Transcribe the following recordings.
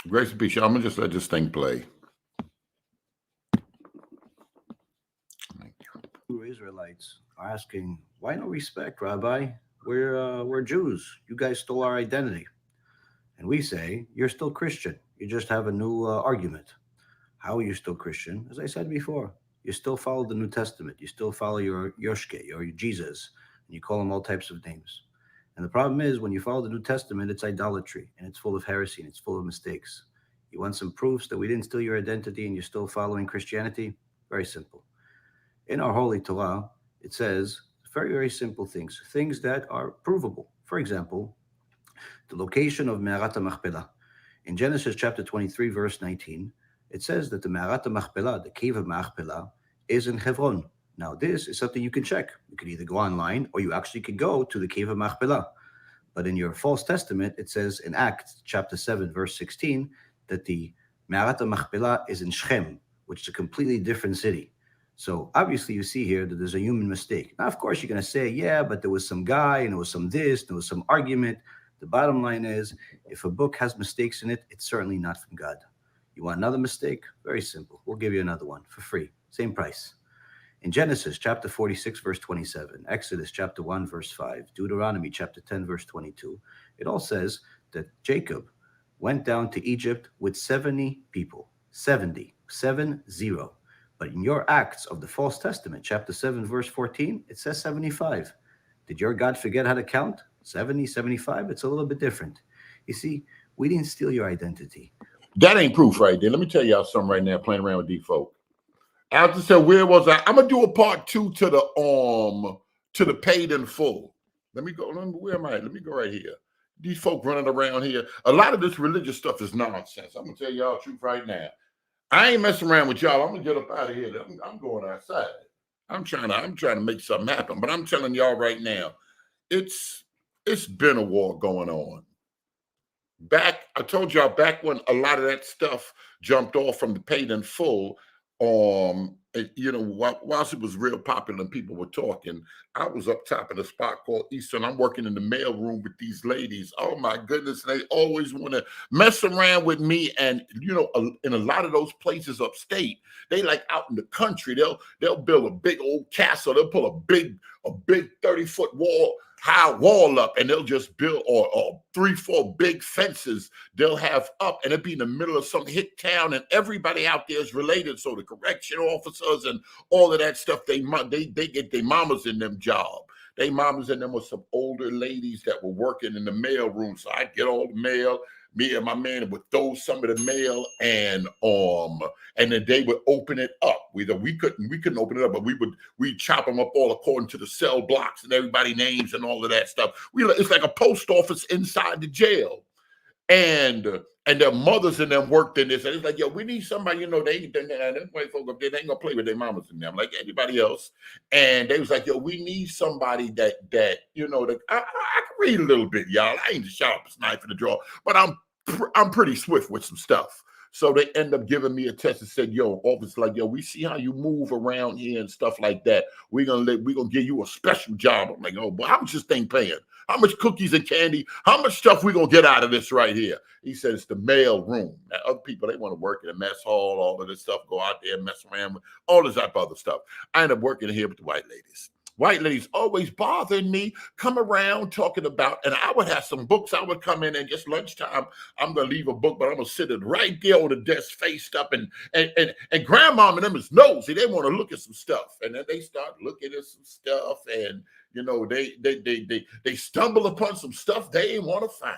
Grace and peace. I'm gonna just let this thing play. Israelites are asking, why no respect, Rabbi? We're Jews. You guys stole our identity. And we say, you're still Christian. You just have a new argument. How are you still Christian? As I said before, you still follow the New Testament. You still follow your Yoshke or your Jesus, and you call him all types of names. And the problem is, when you follow the New Testament, it's idolatry, and it's full of heresy, and it's full of mistakes. You want some proofs that we didn't steal your identity and you're still following Christianity? Very simple. In our Holy Torah, it says very, very simple things, things that are provable. For example, the location of Me'arat HaMachpelah. In Genesis chapter 23, verse 19, it says that the Me'arat HaMachpelah, the cave of Machpelah, is in Hebron. Now, this is something you can check. You can either go online or you actually could go to the cave of Machpelah. But in your false testament, it says in Acts chapter 7, verse 16, that the Me'arat HaMachpelah is in Shechem, which is a completely different city. So obviously you see here that there's a human mistake. Now, of course, you're going to say, yeah, but there was some guy and there was some this, there was some argument. The bottom line is, if a book has mistakes in it, it's certainly not from God. You want another mistake? Very simple. We'll give you another one for free. Same price. In Genesis chapter 46, verse 27, Exodus chapter 1, verse 5, Deuteronomy chapter 10, verse 22, it all says that Jacob went down to Egypt with 70 people. 70. 70. But in your Acts of the False Testament, chapter 7, verse 14, it says 75. Did your God forget how to count? 70, 75? It's a little bit different. You see, we didn't steal your identity. That ain't proof right there. Let me tell y'all something right now, playing around with D-folk. After said, where was I? I'm gonna do a part 2 to the paid in full. Let me go. Where am I? Let me go right here. These folk running around here. A lot of this religious stuff is nonsense. I'm gonna tell y'all the truth right now. I ain't messing around with y'all. I'm gonna get up out of here. I'm going outside. I'm trying to make something happen. But I'm telling y'all right now, it's been a war going on. I told y'all back when a lot of that stuff jumped off from the paid in full, whilst it was real popular and people were talking, I was up top in a spot called Eastern. I'm working in the mail room with these ladies. Oh my goodness, they always want to mess around with me. And in a lot of those places upstate, they like out in the country, they'll build a big old castle. They'll pull a big 30-foot high wall up, and they'll just build or 3-4 big fences they'll have up, and it'll be in the middle of some hick town, and everybody out there is related. So the correction officers and all of that stuff, they get their mamas in them job. They mamas in them were some older ladies that were working in the mail room. So I'd get all the mail. Me and my man would throw some of the mail, and then they would open it up. We couldn't open it up, but we'd chop them up all according to the cell blocks and everybody names and all of that stuff. It's like a post office inside the jail. And their mothers and them worked in this, and it's like, yo, we need somebody, them white folk up there, they ain't gonna play with their mamas and them like anybody else. And they was like, yo, we need somebody that I can read a little bit, y'all. I ain't the sharpest knife in the drawer, but I'm pretty swift with some stuff. So they end up giving me a test and said, yo, officer, like, yo, we see how you move around here and stuff like that. We're gonna give you a special job. I'm like, oh, boy, how much this thing paying? How much cookies and candy? How much stuff we gonna get out of this right here? He said it's the mail room. Now, other people, they want to work in a mess hall, all of this stuff, go out there and mess around with all this type of other stuff. I end up working here with the white ladies. White ladies always bothering me, come around talking about, and I would have some books. I would come in and just lunchtime, I'm gonna leave a book, but I'm gonna sit it right there on the desk, faced up, and grandma and them is nosy. They want to look at some stuff, and then they start looking at some stuff, and they stumble upon some stuff they ain't want to find.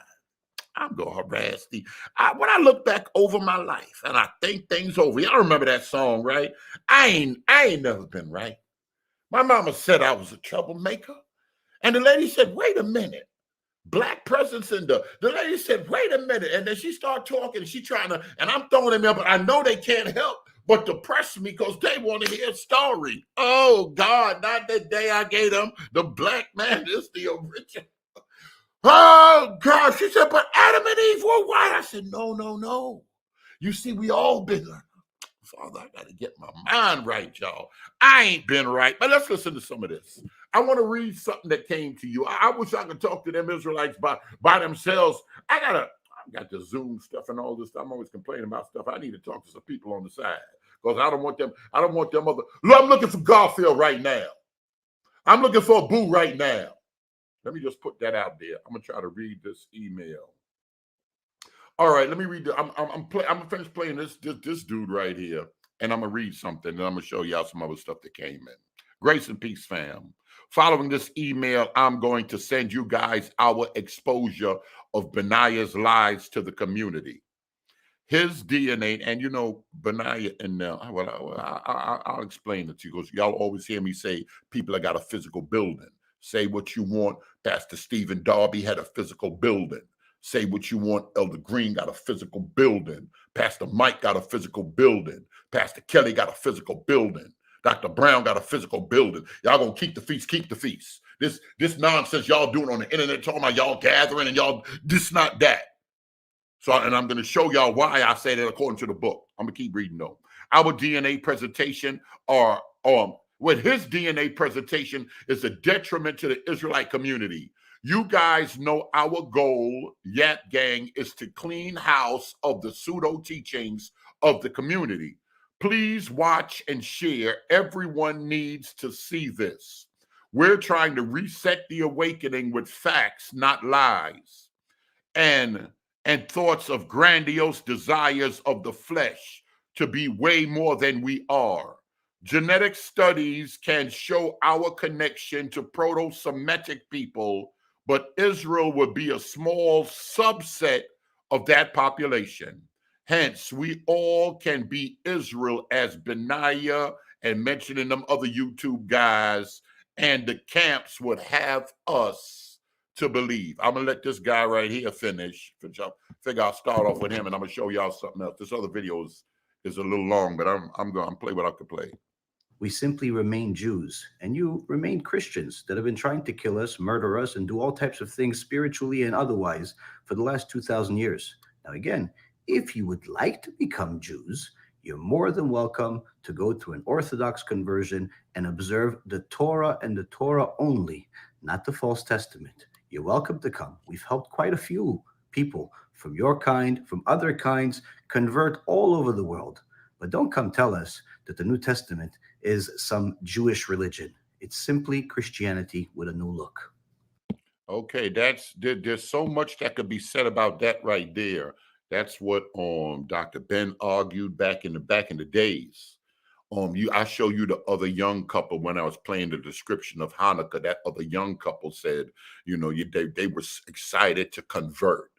I'm gonna harass when I look back over my life and I think things over. Y'all remember that song, right? I ain't never been right. My mama said I was a troublemaker. And the lady said, wait a minute. Black presence in the lady said, wait a minute. And then she started talking. She trying to, and I'm throwing them up, but I know they can't help but to press me because they want to hear a story. Oh, God, not the day I gave them the black man is the original. Oh, God. She said, but Adam and Eve were white. I said, no. You see, we all been Father, I got to get my mind right, y'all. I ain't been right. But let's listen to some of this. I want to read something that came to you. I wish I could talk to them Israelites by themselves. I got the Zoom stuff and all this stuff. I'm always complaining about stuff. I need to talk to some people on the side because I don't want them. I don't want them other. Look, I'm looking for Garfield right now. I'm looking for a Boo right now. Let me just put that out there. I'm gonna try to read this email. All right, let me read. I'm gonna finish playing this dude right here, and I'm gonna read something, and I'm gonna show y'all some other stuff that came in. Grace and peace, fam. Following this email, I'm going to send you guys our exposure of Benaya's lies to the community. His DNA, and you know, Benaya, and I'll explain it to you because y'all always hear me say people that got a physical building. Say what you want. Pastor Stephen Darby had a physical building. Say what you want. Elder Green got a physical building. Pastor Mike got a physical building. Pastor Kelly got a physical building. Dr. Brown got a physical building. Y'all gonna keep the feast, keep the feast. This nonsense y'all doing on the internet, talking about y'all gathering and y'all this, not that. So, and I'm gonna show y'all why I say that according to the book. I'm gonna keep reading though. Our DNA presentation with his DNA presentation is a detriment to the Israelite community. You guys know our goal, Yat Gang, is to clean house of the pseudo teachings of the community. Please watch and share. Everyone needs to see this. We're trying to reset the awakening with facts, not lies, and thoughts of grandiose desires of the flesh to be way more than we are. Genetic studies can show our connection to Proto-Semitic people, but Israel would be a small subset of that population. Hence, we all can be Israel as Benaya and mentioning them other YouTube guys, and the camps would have us to believe. I'm gonna let this guy right here finish. Figure I'll start off with him, and I'm gonna show y'all something else. This other video is a little long, but I'm gonna play what I could play. We simply remain Jews, and you remain Christians that have been trying to kill us, murder us, and do all types of things spiritually and otherwise for the last 2,000 years. Now, again, if you would like to become Jews, you're more than welcome to go through an Orthodox conversion and observe the Torah and the Torah only, not the False Testament. You're welcome to come. We've helped quite a few people from your kind, from other kinds, convert all over the world. But don't come tell us that the New Testament is some Jewish religion. It's simply Christianity with a new look. Okay, there's so much that could be said about that right there. That's what Dr. Ben argued back in the days. I show you the other young couple when I was playing the description of Hanukkah. That other young couple said, you know, they were excited to convert.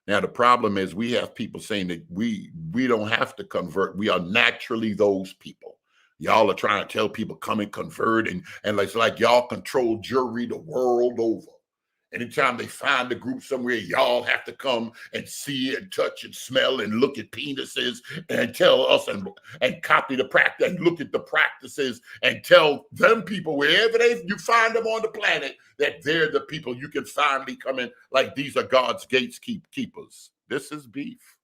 Now the problem is we have people saying that we don't have to convert. We are naturally those people. Y'all are trying to tell people come and convert, and it's like y'all control jury the world over. Anytime they find a group somewhere, y'all have to come and see and touch and smell and look at penises and tell us and copy the practice and look at the practices and tell them people wherever you find them on the planet that they're the people you can finally come in. Like these are God's gates keepers. This is beef.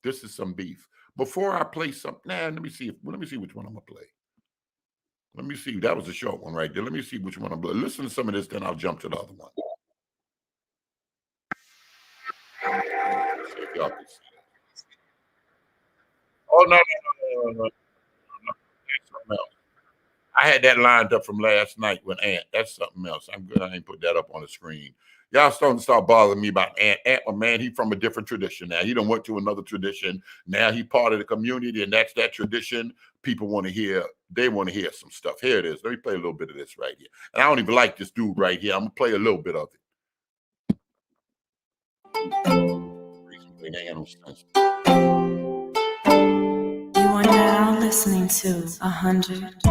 This is some beef. Before I play something, let me see which one I'm gonna play. Let me see. That was a short one right there. Let me see which one I'm gonna play. Listen to some of this, then I'll jump to the other one. Y'all can see that. Oh no. That's something else. I had that lined up from last night with Ant. That's something else. I'm good. I ain't put that up on the screen. Y'all starting to start bothering me about Ant. Ant, man, he from a different tradition now. He done went to another tradition. Now he part of the community, and that's that tradition. People want to hear. They want to hear some stuff. Here it is. Let me play a little bit of this right here. And I don't even like this dude right here. I'm gonna play a little bit of it. You are now listening to 100.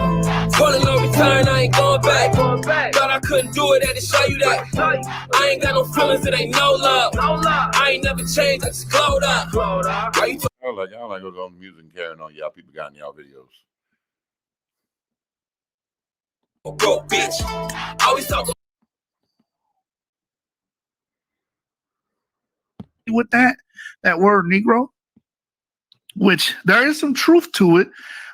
Calling no return, I ain't going back. Thought I couldn't do it, had to show you that. I ain't got no feelings, it ain't no love. I ain't never changed, I just glowed up. Y'all like those on music and carrying on. Y'all people got in y'all videos. Broke bitch. Always talk with that word Negro, which there is some truth to it,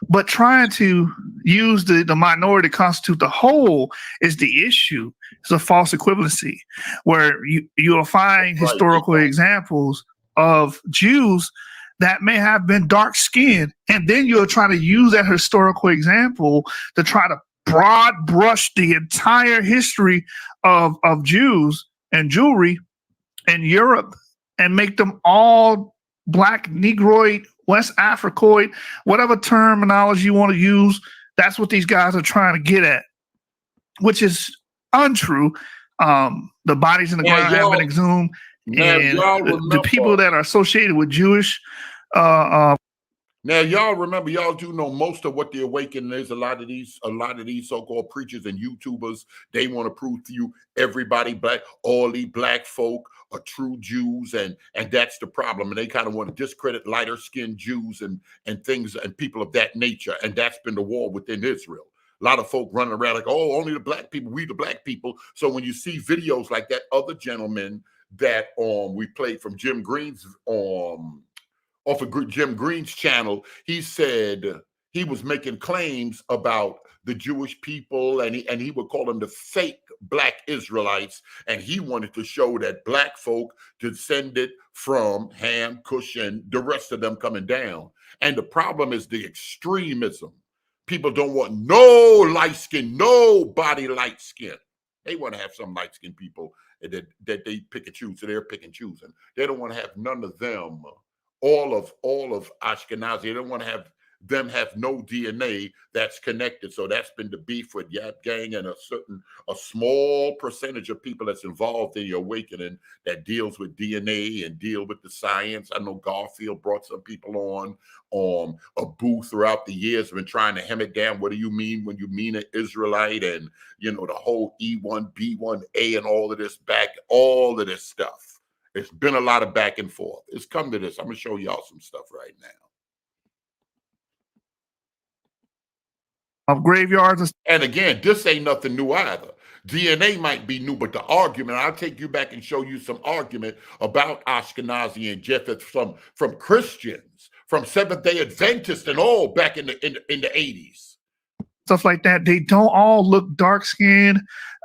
but trying to use the minority to constitute the whole is the issue. It's a false equivalency where you'll find historical examples of Jews that may have been dark skinned. And then you're trying to use that historical example to try to broad brush the entire history of Jews and Jewry in Europe and make them all black, Negroid, West Africoid, whatever terminology you want to use. That's what these guys are trying to get at, which is untrue. The bodies in the ground have been exhumed, and the people that are associated with Jewish. Now y'all remember, y'all do know most of what the awakening is. A lot of these so-called preachers and YouTubers, they want to prove to you everybody black, all these black folk are true Jews, and that's the problem. And they kind of want to discredit lighter skinned Jews and things and people of that nature. And that's been the war within Israel. A lot of folk running around like, oh, only the black people, we the black people. So when you see videos like that other gentleman that we played from Jim Green's off of Jim Green's channel, he said he was making claims about the Jewish people, and he would call them the fake black Israelites, and he wanted to show that black folk descended from Ham, Cush, and the rest of them coming down. And the problem is the extremism. People don't want no light skin, nobody light skin. They want to have some light skinned people that they pick and choose, so they're pick and choosing. They don't want to have none of them. All of Ashkenazi, they don't want to have them have no DNA that's connected. So that's been the beef with Yap Gang and a small percentage of people that's involved in the awakening that deals with DNA and deal with the science. I know Garfield brought some people on a booth throughout the years, been trying to hem it down. What do you mean when you mean an Israelite? And the whole E1, B1A and all of this stuff. It's been a lot of back and forth. It's come to this. I'm going to show y'all some stuff right now. Of graveyards. And again, this ain't nothing new either. DNA might be new, but the argument, I'll take you back and show you some argument about Ashkenazi and Japheth from Christians, from Seventh-day Adventists and all back in the 80s. Stuff like that. They don't all look dark-skinned.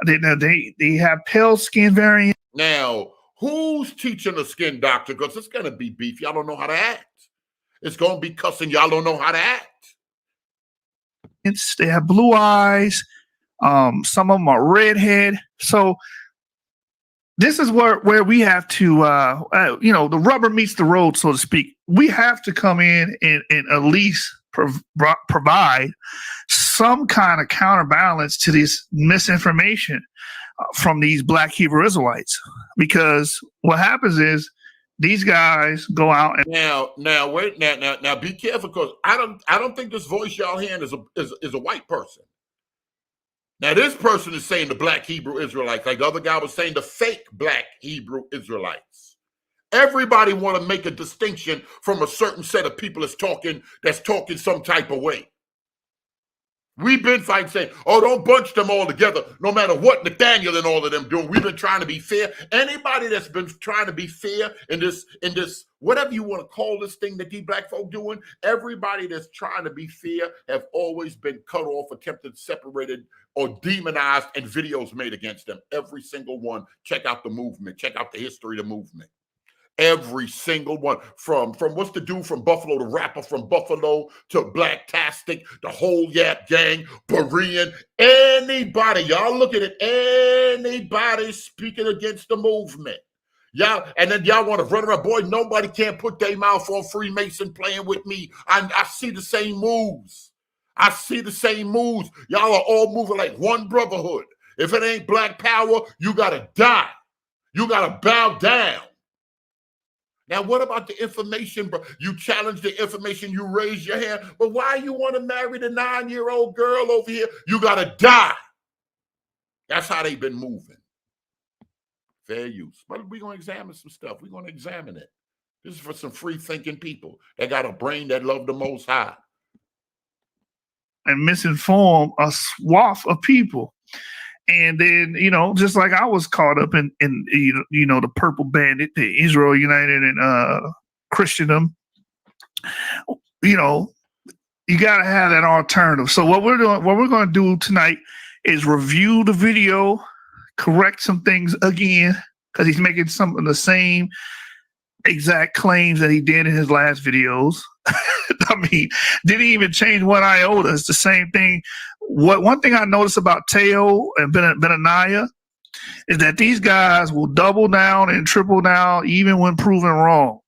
They have pale skin variants. Now, who's teaching a skin doctor? Because it's going to be beef. Y'all don't know how to act. It's going to be cussing. Y'all don't know how to act. They have blue eyes. Some of them are redhead. So this is where we have to, the rubber meets the road, so to speak. We have to come in and at least provide some kind of counterbalance to this misinformation from these black Hebrew Israelites, because what happens is these guys go out and now be careful, because I don't think this voice y'all hearing is a white person. Now this person is saying the black Hebrew Israelites, like the other guy was saying the fake black Hebrew Israelites. Everybody want to make a distinction from a certain set of people that's talking some type of way. We've been fighting saying, oh, don't bunch them all together, no matter what Nathaniel and all of them doing. We've been trying to be fair. Anybody that's been trying to be fair in this, whatever you want to call this thing that these black folk doing, everybody that's trying to be fair have always been cut off, attempted, separated, or demonized, and videos made against them. Every single one. Check out the movement. Check out the history of the movement. Every single one, from what's the dude from Buffalo, the rapper from Buffalo, to Blacktastic, the whole Yap Gang, Berean, anybody, y'all look at it, anybody speaking against the movement. Y'all, and then y'all want to run around, boy, nobody can't put their mouth on Freemason playing with me. I see the same moves. I see the same moves. Y'all are all moving like one brotherhood. If it ain't black power, you got to die. You got to bow down. Now, what about the information, bro? You challenge the information, you raise your hand, but why you want to marry the 9-year-old girl over here? You got to die. That's how they've been moving. Fair use. But we're going to examine some stuff. We're going to examine it. This is for some free-thinking people that got a brain that love the Most High. And misinform a swath of people. And then, just like I was caught up in the Purple Bandit, the Israel United and Christendom, you got to have that alternative. So what we're going to do tonight is review the video, correct some things again, because he's making some of the same exact claims that he did in his last videos. I mean, didn't even change one iota. It's the same thing. One thing I noticed about Teo and Benaniah is that these guys will double down and triple down even when proven wrong.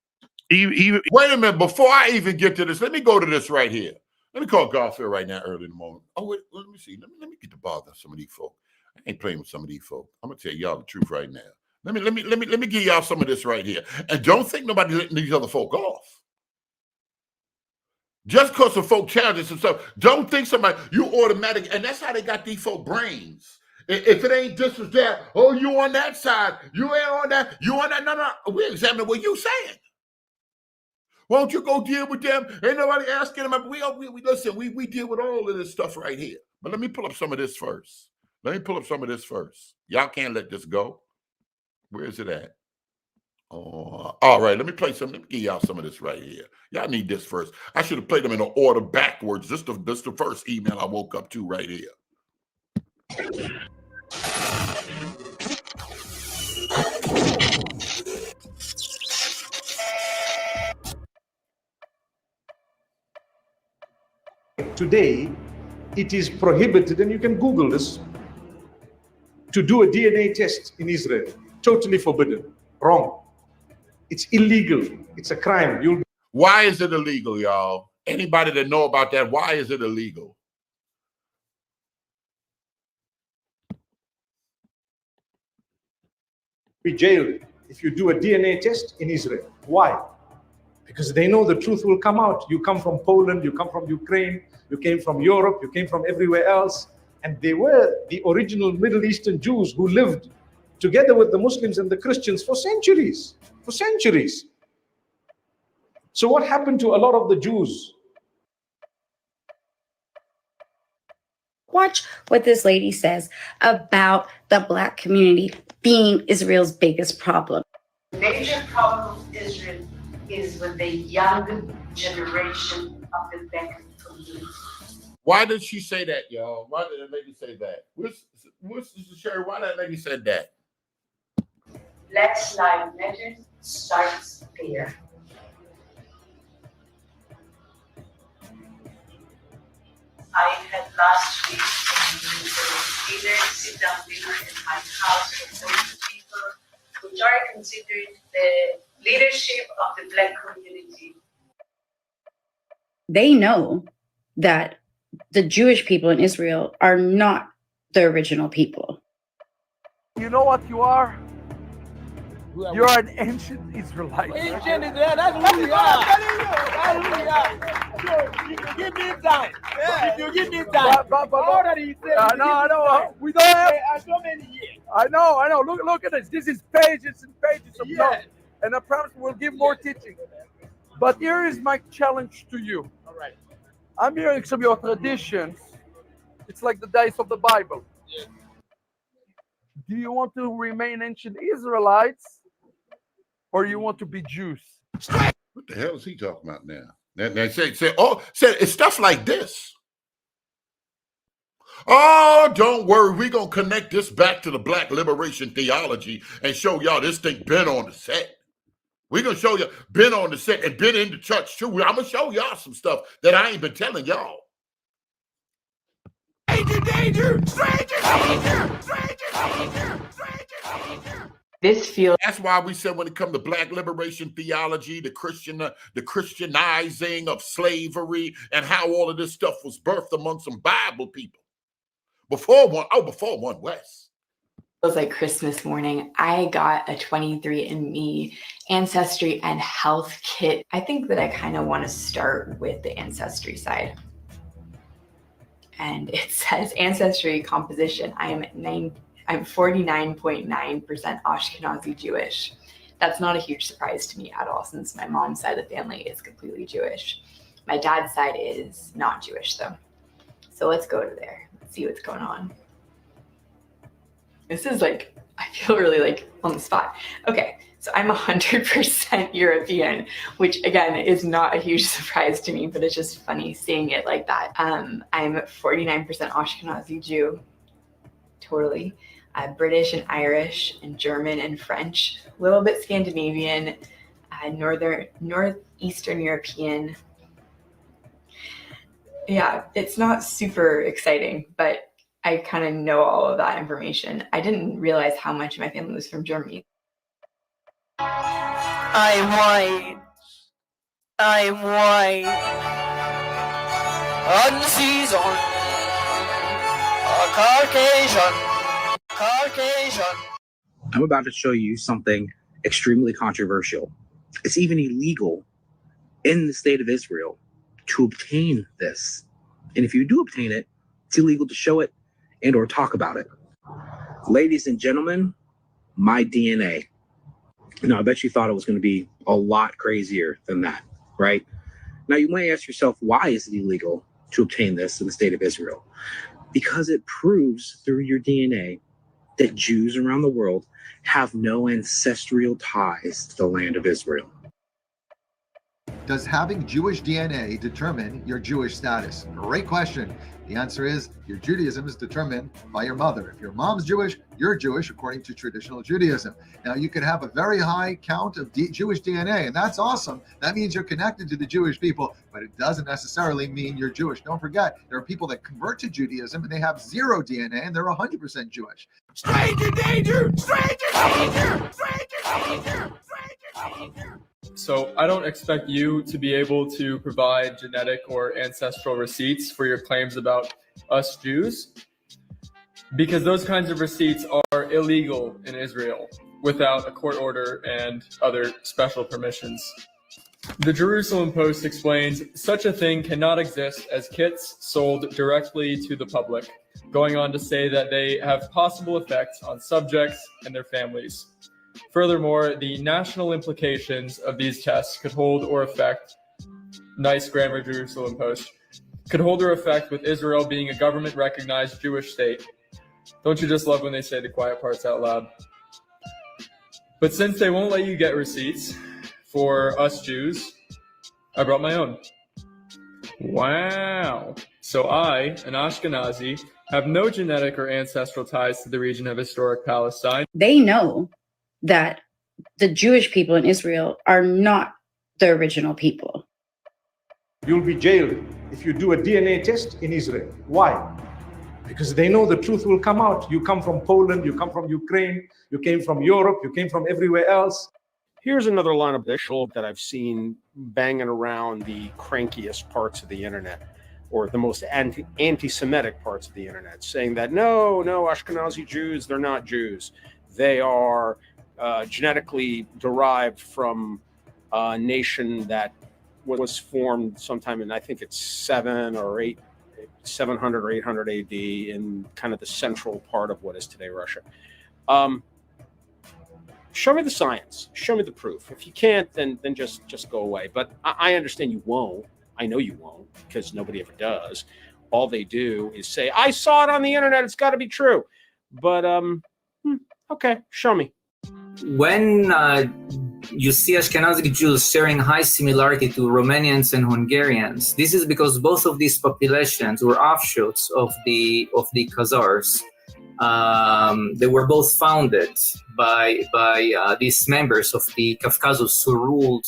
Even Wait a minute. Before I even get to this, let me go to this right here. Let me call Garfield right now early in the morning. Oh, wait, let me see. Let me get the bother of some of these folk. I ain't playing with some of these folk. I'm gonna tell y'all the truth right now. Let me give y'all some of this right here. And don't think nobody letting these other folk off. Just because the folk challenges themselves, don't think somebody, you automatic, and that's how they got these folk brains. If it ain't this or that, oh, you on that side, you ain't on that, you on that. No, we're examining what you saying. Won't you go deal with them? Ain't nobody asking them. We listen, we deal with all of this stuff right here. But let me pull up some of this first. Y'all can't let this go. Where is it at? Oh, all right, let me play some. Let me give y'all some of this right here. Y'all need this first. I should have played them in an order backwards. This the first email I woke up to right here. Today, it is prohibited, and you can Google this, to do a DNA test in Israel. Totally forbidden. Wrong. It's illegal. It's a crime. Why is it illegal, y'all? Anybody that know about that, why is it illegal? Be jailed if you do a DNA test in Israel. Why? Because they know the truth will come out. You come from Poland, you come from Ukraine, you came from Europe, you came from everywhere else. And they were the original Middle Eastern Jews who lived together with the Muslims and the Christians for centuries. So what happened to a lot of the Jews? Watch what this lady says about the Black community being Israel's biggest problem. The major problem of Israel is with the young generation of the Black community. Why did she say that, y'all? Why did that lady say that? What's Sherry? Why that lady said that? Black Lives Matter starts there. I had last week a dinner, sit-down dinner in my house with those people which are considered the leadership of the Black community. They know that the Jewish people in Israel are not the original people. You know what you are? You're an ancient Israelite. Ancient Israelite, that's who we are. That's who we are. If you give me time, if you give me time, how old you say? I know. We don't have so many years. I know. Look at this. This is pages and pages of notes. And I promise we'll give more teaching. But here is my challenge to you. All right. I'm hearing some of your traditions. It's like the days of the Bible. Yeah. Do you want to remain ancient Israelites, or you want to be Jews? What the hell is he talking about now? They say, it's stuff like this. Oh, don't worry. We're going to connect this back to the Black liberation theology and show y'all this thing been on the set. We're going to show you been on the set and been in the church too. I'm going to show y'all some stuff that I ain't been telling y'all. Danger! This feels. That's why we said when it comes to Black liberation theology, the Christianizing of slavery, and how all of this stuff was birthed among some Bible people. Before one West. It was like Christmas morning. I got a 23andMe ancestry and health kit. I think that I kind of want to start with the ancestry side. And it says ancestry composition. I'm 49.9% Ashkenazi Jewish. That's not a huge surprise to me at all, since my mom's side of the family is completely Jewish. My dad's side is not Jewish though. So let's go to there. Let's see what's going on. This is like, I feel really like on the spot. Okay, so I'm 100% European, which again is not a huge surprise to me, but it's just funny seeing it like that. I'm 49% Ashkenazi Jew, totally. British and Irish and German and French, a little bit Scandinavian, Northeastern European. Yeah, it's not super exciting, but I kind of know all of that information. I didn't realize how much of my family was from Germany. I'm white. I'm white. Unseasoned. Caucasian. I'm about to show you something extremely controversial. It's even illegal in the state of Israel to obtain this. And if you do obtain it, it's illegal to show it and or talk about it. Ladies and gentlemen, my DNA. Now, I bet you thought it was going to be a lot crazier than that, right? Now, you might ask yourself, why is it illegal to obtain this in the state of Israel? Because it proves through your DNA that Jews around the world have no ancestral ties to the land of Israel. Does having Jewish DNA determine your Jewish status? Great question. The answer is your Judaism is determined by your mother. If your mom's Jewish, you're Jewish according to traditional Judaism. Now, you could have a very high count of Jewish DNA, and that's awesome. That means you're connected to the Jewish people, but it doesn't necessarily mean you're Jewish. Don't forget, there are people that convert to Judaism and they have zero DNA and they're 100% Jewish. Stranger danger! Stranger danger! Stranger danger! Stranger danger! So I don't expect you to be able to provide genetic or ancestral receipts for your claims about us Jews, because those kinds of receipts are illegal in Israel without a court order and other special permissions. The Jerusalem Post explains such a thing cannot exist as kits sold directly to the public, going on to say that they have possible effects on subjects and their families. Furthermore, the national implications of these tests could hold or affect, nice grammar Jerusalem Post, could hold or affect with Israel being a government-recognized Jewish state. Don't you just love when they say the quiet parts out loud? But since they won't let you get receipts for us Jews, I brought my own. Wow. So I, an Ashkenazi, have no genetic or ancestral ties to the region of historic Palestine. They know that the Jewish people in Israel are not the original people. You'll be jailed if you do a DNA test in Israel. Why? Because they know the truth will come out. You come from Poland, you come from Ukraine, you came from Europe, you came from everywhere else. Here's another line of visual that I've seen banging around the crankiest parts of the internet, or the most anti-Semitic parts of the internet, saying that no, Ashkenazi Jews, they're not Jews. They are genetically derived from a nation that was formed sometime in, I think it's 700 or 800 AD in kind of the central part of what is today Russia. Show me the science. Show me the proof. If you can't, then just go away. But I understand you won't. I know you won't, because nobody ever does. All they do is say, I saw it on the internet, it's got to be true. But okay, show me. When you see Ashkenazi Jews sharing high similarity to Romanians and Hungarians, this is because both of these populations were offshoots of the Khazars. They were both founded by these members of the Caucasus who ruled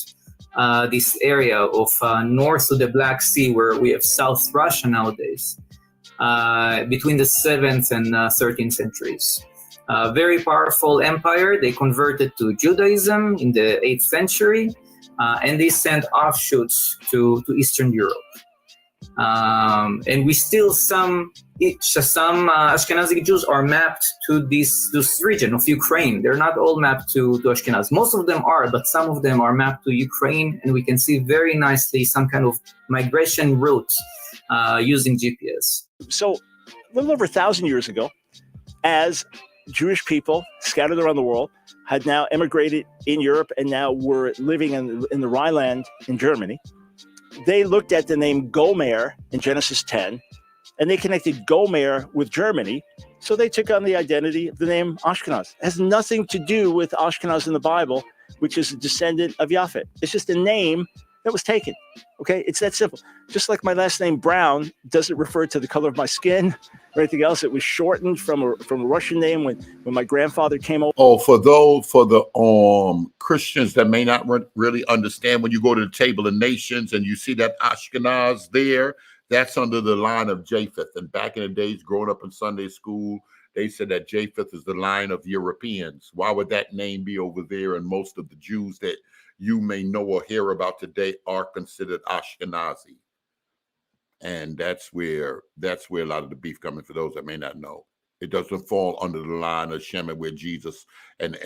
this area of north of the Black Sea, where we have South Russia nowadays, between the 7th and 13th centuries. Very powerful empire. They converted to Judaism in the 8th century, and they sent offshoots to Eastern Europe. And we still some Ashkenazi Jews are mapped to this region of Ukraine. They're not all mapped to Ashkenaz. Most of them are, but some of them are mapped to Ukraine, and we can see very nicely some kind of migration route using GPS. So a little over 1,000 years ago, as Jewish people scattered around the world had now emigrated in Europe and now were living in the Rhineland in Germany, they looked at the name Gomer in Genesis 10, and they connected Gomer with Germany, so they took on the identity of the name Ashkenaz. It has nothing to do with Ashkenaz in the Bible, which is a descendant of Japhet. It's just a name that was taken. Okay, it's that simple. Just like my last name Brown doesn't refer to the color of my skin or anything else. It was shortened from a Russian name when my grandfather came over. Oh, for the Christians that may not really understand, when you go to the Table of Nations and you see that Ashkenaz there, that's under the line of Japheth. And back in the days, growing up in Sunday school, they said that Japheth is the line of Europeans. Why would that name be over there? And most of the Jews that you may know or hear about today are considered Ashkenazi. And that's where a lot of the beef coming, for those that may not know. It doesn't fall under the line of Shem, where Jesus and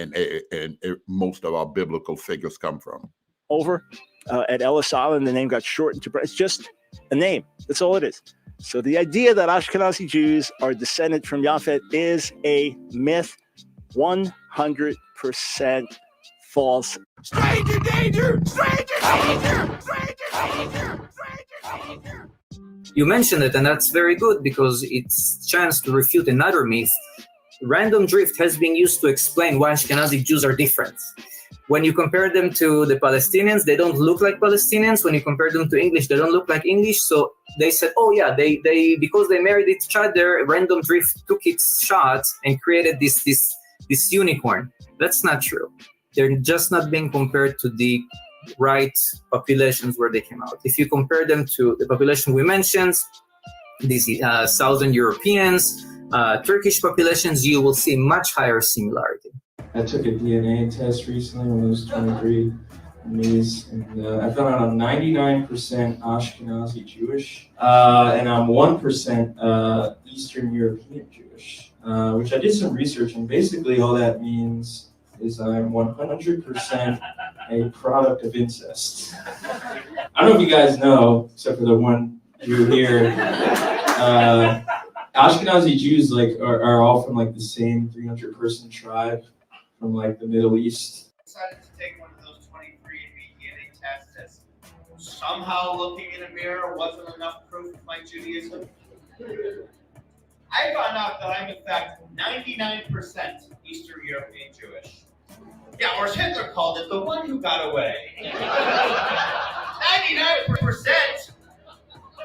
most of our biblical figures come from. Over at Ellis Island, the name got shortened to, it's just a name. That's all it is. So the idea that Ashkenazi Jews are descended from Japhet is a myth, 100% false. Stranger danger! Stranger danger! Stranger danger! Stranger danger! You mentioned it, and that's very good because it's a chance to refute another myth. Random drift has been used to explain why Ashkenazi Jews are different. When you compare them to the Palestinians, they don't look like Palestinians. When you compare them to English, they don't look like English. So they said, oh yeah, they because they married each other, random drift took its shot and created this unicorn. That's not true. They're just not being compared to the right populations where they came out. If you compare them to the population we mentioned, these Southern Europeans, Turkish populations, you will see much higher similarity. I took a DNA test recently when I was 23, and I found out I'm 99% Ashkenazi Jewish, and I'm 1% Eastern European Jewish, which I did some research, and basically all that means is I'm 100% a product of incest. I don't know if you guys know, except for the one Jew here, Ashkenazi Jews are all from the same 300-person tribe from the Middle East. I decided to take one of those 23andMe DNA tests as somehow looking in a mirror wasn't enough proof of my Judaism. I found out that I'm in fact 99% Eastern European Jewish. Yeah, or as Hitler called it, the one who got away. 99%?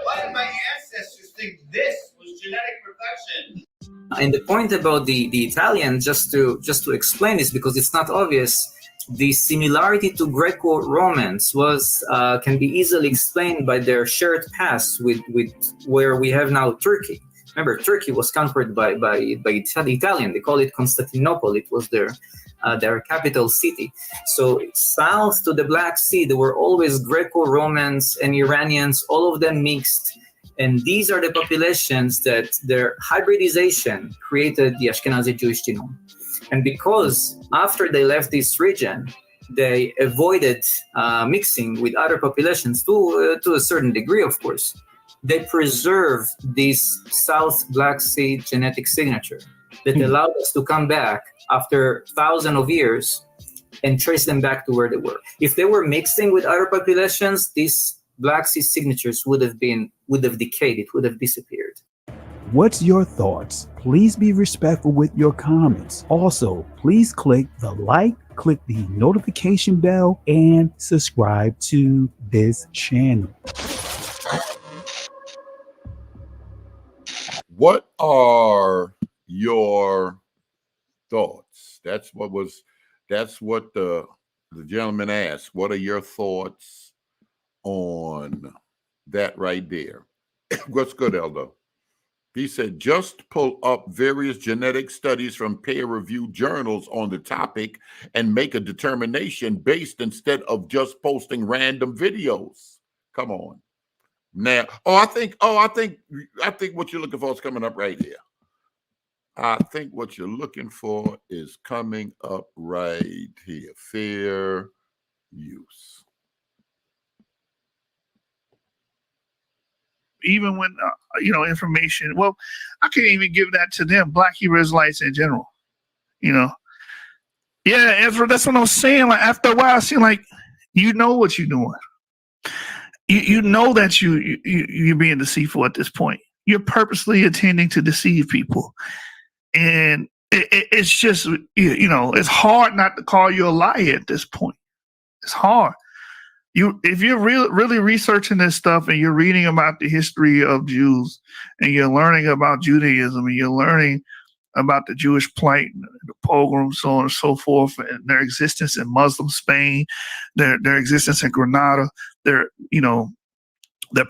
Why did my ancestors think this was genetic perfection? And the point about the Italian, just to explain this, because it's not obvious, the similarity to Greco-Romans can be easily explained by their shared past with where we have now Turkey. Remember, Turkey was conquered by Italian. They call it Constantinople. It was their capital city. So south to the Black Sea, there were always Greco-Romans and Iranians, all of them mixed. And these are the populations that their hybridization created the Ashkenazi Jewish genome. And because after they left this region, they avoided mixing with other populations to a certain degree, of course, they preserve this South Black Sea genetic signature that allowed us to come back after thousands of years and trace them back to where they were. If they were mixing with other populations, these Black Sea signatures would have decayed, it would have disappeared. What's your thoughts? Please be respectful with your comments. Also, please click the like, click the notification bell, and subscribe to this channel. What are your thoughts? That's what the gentleman asked. What are your thoughts on that right there? What's good, Elder? He said, just pull up various genetic studies from peer-reviewed journals on the topic and make a determination based instead of just posting random videos. Come on. Now, I think what you're looking for is coming up right here. I think what you're looking for is coming up right here. Fair use. Even when, information, well, I can't even give that to them, Black Hebrew Israelites in general, Yeah, Ezra, that's what I'm saying. Like, after a while, I seem like you know what you're doing. You know that you're being deceitful at this point. You're purposely intending to deceive people. And it's just, it's hard not to call you a liar at this point. It's hard. if you're really researching this stuff and you're reading about the history of Jews and you're learning about Judaism and you're learning about the Jewish plight, the pogroms, so on and so forth, and their existence in Muslim Spain, their existence in Granada, their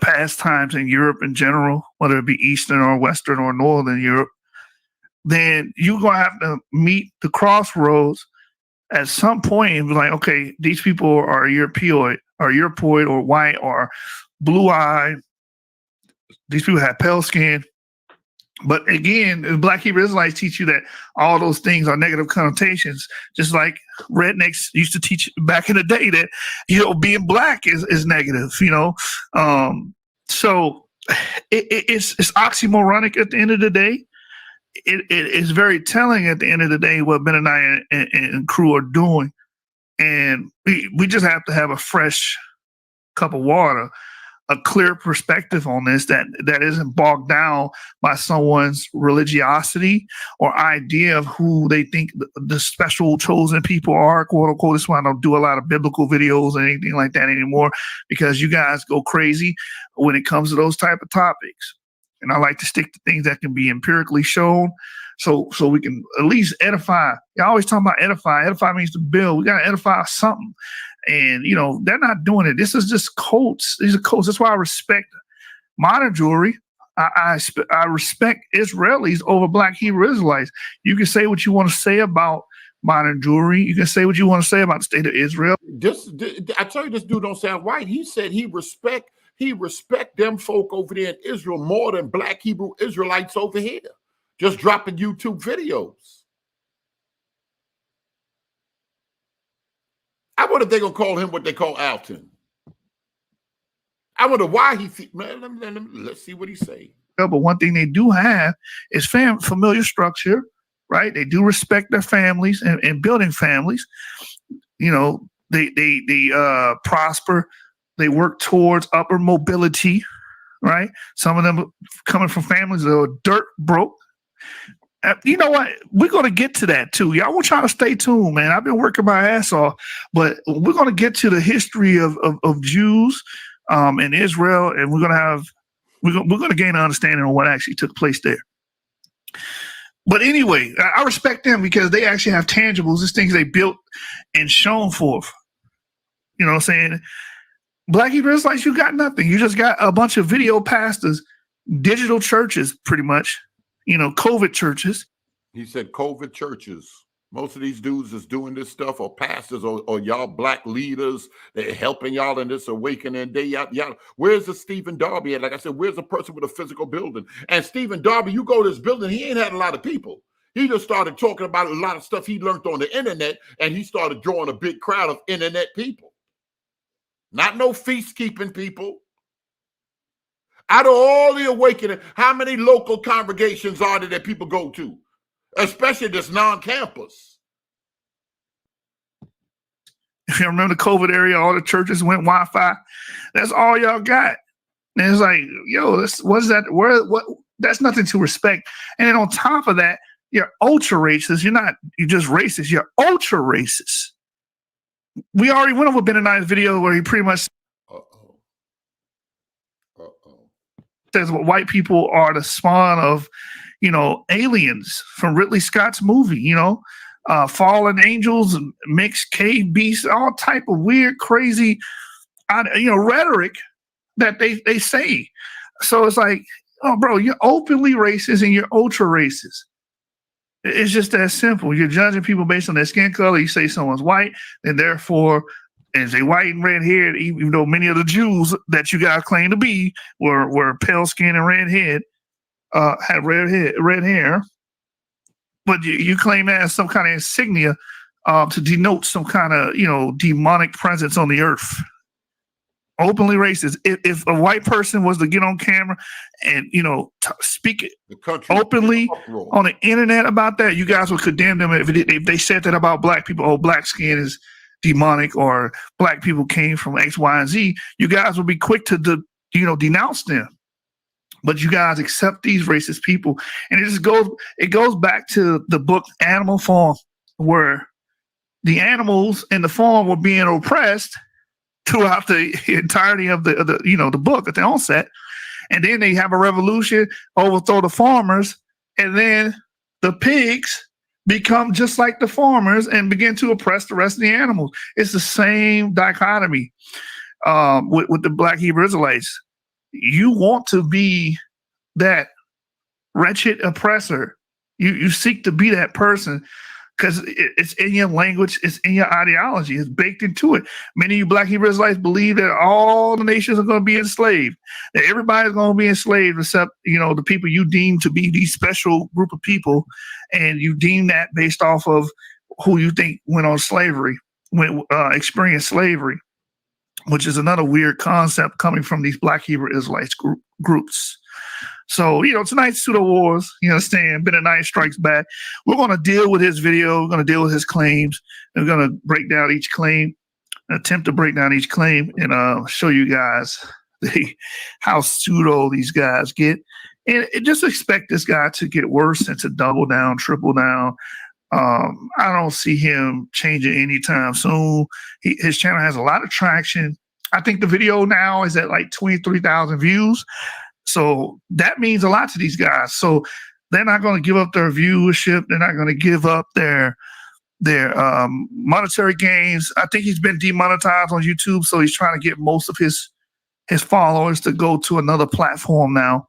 pastimes in Europe in general, whether it be Eastern or Western or Northern Europe, then you're going to have to meet the crossroads at some point and be like, okay, these people are European or white or blue-eyed. These people have pale skin. But again, Black Hebrew Israelites teach you that all those things are negative connotations, just like rednecks used to teach back in the day that, being black is negative, So it's oxymoronic at the end of the day. It is very telling at the end of the day what Benaniah and crew are doing. And we just have to have a fresh cup of water, a clear perspective on this that isn't bogged down by someone's religiosity or idea of who they think the special chosen people are, quote unquote. That's why I don't do a lot of biblical videos or anything like that anymore, because you guys go crazy when it comes to those type of topics. And I like to stick to things that can be empirically shown so we can at least edify. You're always talking about edify. Edify means to build. We got to edify something. And, they're not doing it. This is just cults. These are cults. That's why I respect modern Jewry. I respect Israelis over Black Hebrew Israelites. You can say what you want to say about modern Jewry. You can say what you want to say about the state of Israel. I tell you, this dude don't sound right. He said he respect them folk over there in Israel more than Black Hebrew Israelites over here. Just dropping YouTube videos. I wonder if they're going to call him what they call Alton. I wonder why let's see what he say. But one thing they do have is familiar structure, right? They do respect their families and building families. They prosper. They work towards upper mobility, right? Some of them coming from families that are dirt broke. You know what? We're going to get to that too. Y'all want y'all to stay tuned, man. I've been working my ass off, but we're going to get to the history of Jews in Israel, and we're going to gain an understanding of what actually took place there. But anyway, I respect them because they actually have tangibles, these things they built and shown forth. You know what I'm saying? Black Hebrew Israelites, you got nothing. You just got a bunch of video pastors, digital churches, pretty much. COVID churches. He said COVID churches. Most of these dudes is doing this stuff, or pastors, or y'all black leaders. They're helping y'all in this awakening day. Y'all. Where's the Stephen Darby at? Like I said, where's the person with a physical building? And Stephen Darby, you go to this building, he ain't had a lot of people. He just started talking about a lot of stuff he learned on the internet, and he started drawing a big crowd of internet people. Not no feast-keeping people. Out of all the awakening, how many local congregations are there that people go to? Especially this non-campus. If you remember the COVID area, all the churches went Wi-Fi. That's all y'all got. And it's like, what's that? What? That's nothing to respect. And then on top of that, you're ultra racist. You're just racist. You're ultra racist. We already went over Benaniah's video where he pretty much says what white people are the spawn of, aliens from Ridley Scott's movie, fallen angels, mixed cave beasts, all type of weird, crazy, rhetoric that they say. So it's like, oh, bro, you're openly racist and you're ultra racist. It's just that simple. You're judging people based on their skin color. You say someone's white, and therefore, as they white and red haired, even though many of the Jews that you guys claim to be were pale skin and red head, had red hair, but you claim that as some kind of insignia to denote some kind of demonic presence on the earth. Openly racist. If a white person was to get on camera and speak openly on the internet about that, you guys would condemn them if they said that about black people. Oh, black skin is demonic, or black people came from X, Y, and Z. You guys would be quick to denounce them. But you guys accept these racist people, and it goes back to the book Animal Farm, where the animals in the farm were being oppressed, throughout the entirety of the book at the onset. And then they have a revolution, overthrow the farmers, and then the pigs become just like the farmers and begin to oppress the rest of the animals. It's the same dichotomy with the Black Hebrew Israelites. You want to be that wretched oppressor. You seek to be that person because it's in your language, it's in your ideology, it's baked into it. Many of you Black Hebrew Israelites believe that all the nations are going to be enslaved, that everybody's going to be enslaved except, the people you deem to be these special group of people, and you deem that based off of who you think went on slavery, experienced slavery, which is another weird concept coming from these Black Hebrew Israelites groups. So, tonight's Pseudo Wars, you understand, Benaniah Strikes Back. We're going to deal with his video. We're going to deal with his claims. We're going to break down each claim, attempt to break down each claim, and show you guys how pseudo these guys get. And just expect this guy to get worse and to double down, triple down. I don't see him changing anytime soon. His channel has a lot of traction. I think the video now is at like 23,000 views. So that means a lot to these guys. So they're not going to give up their viewership. They're not going to give up their monetary gains. I think he's been demonetized on YouTube, so he's trying to get most of his followers to go to another platform now.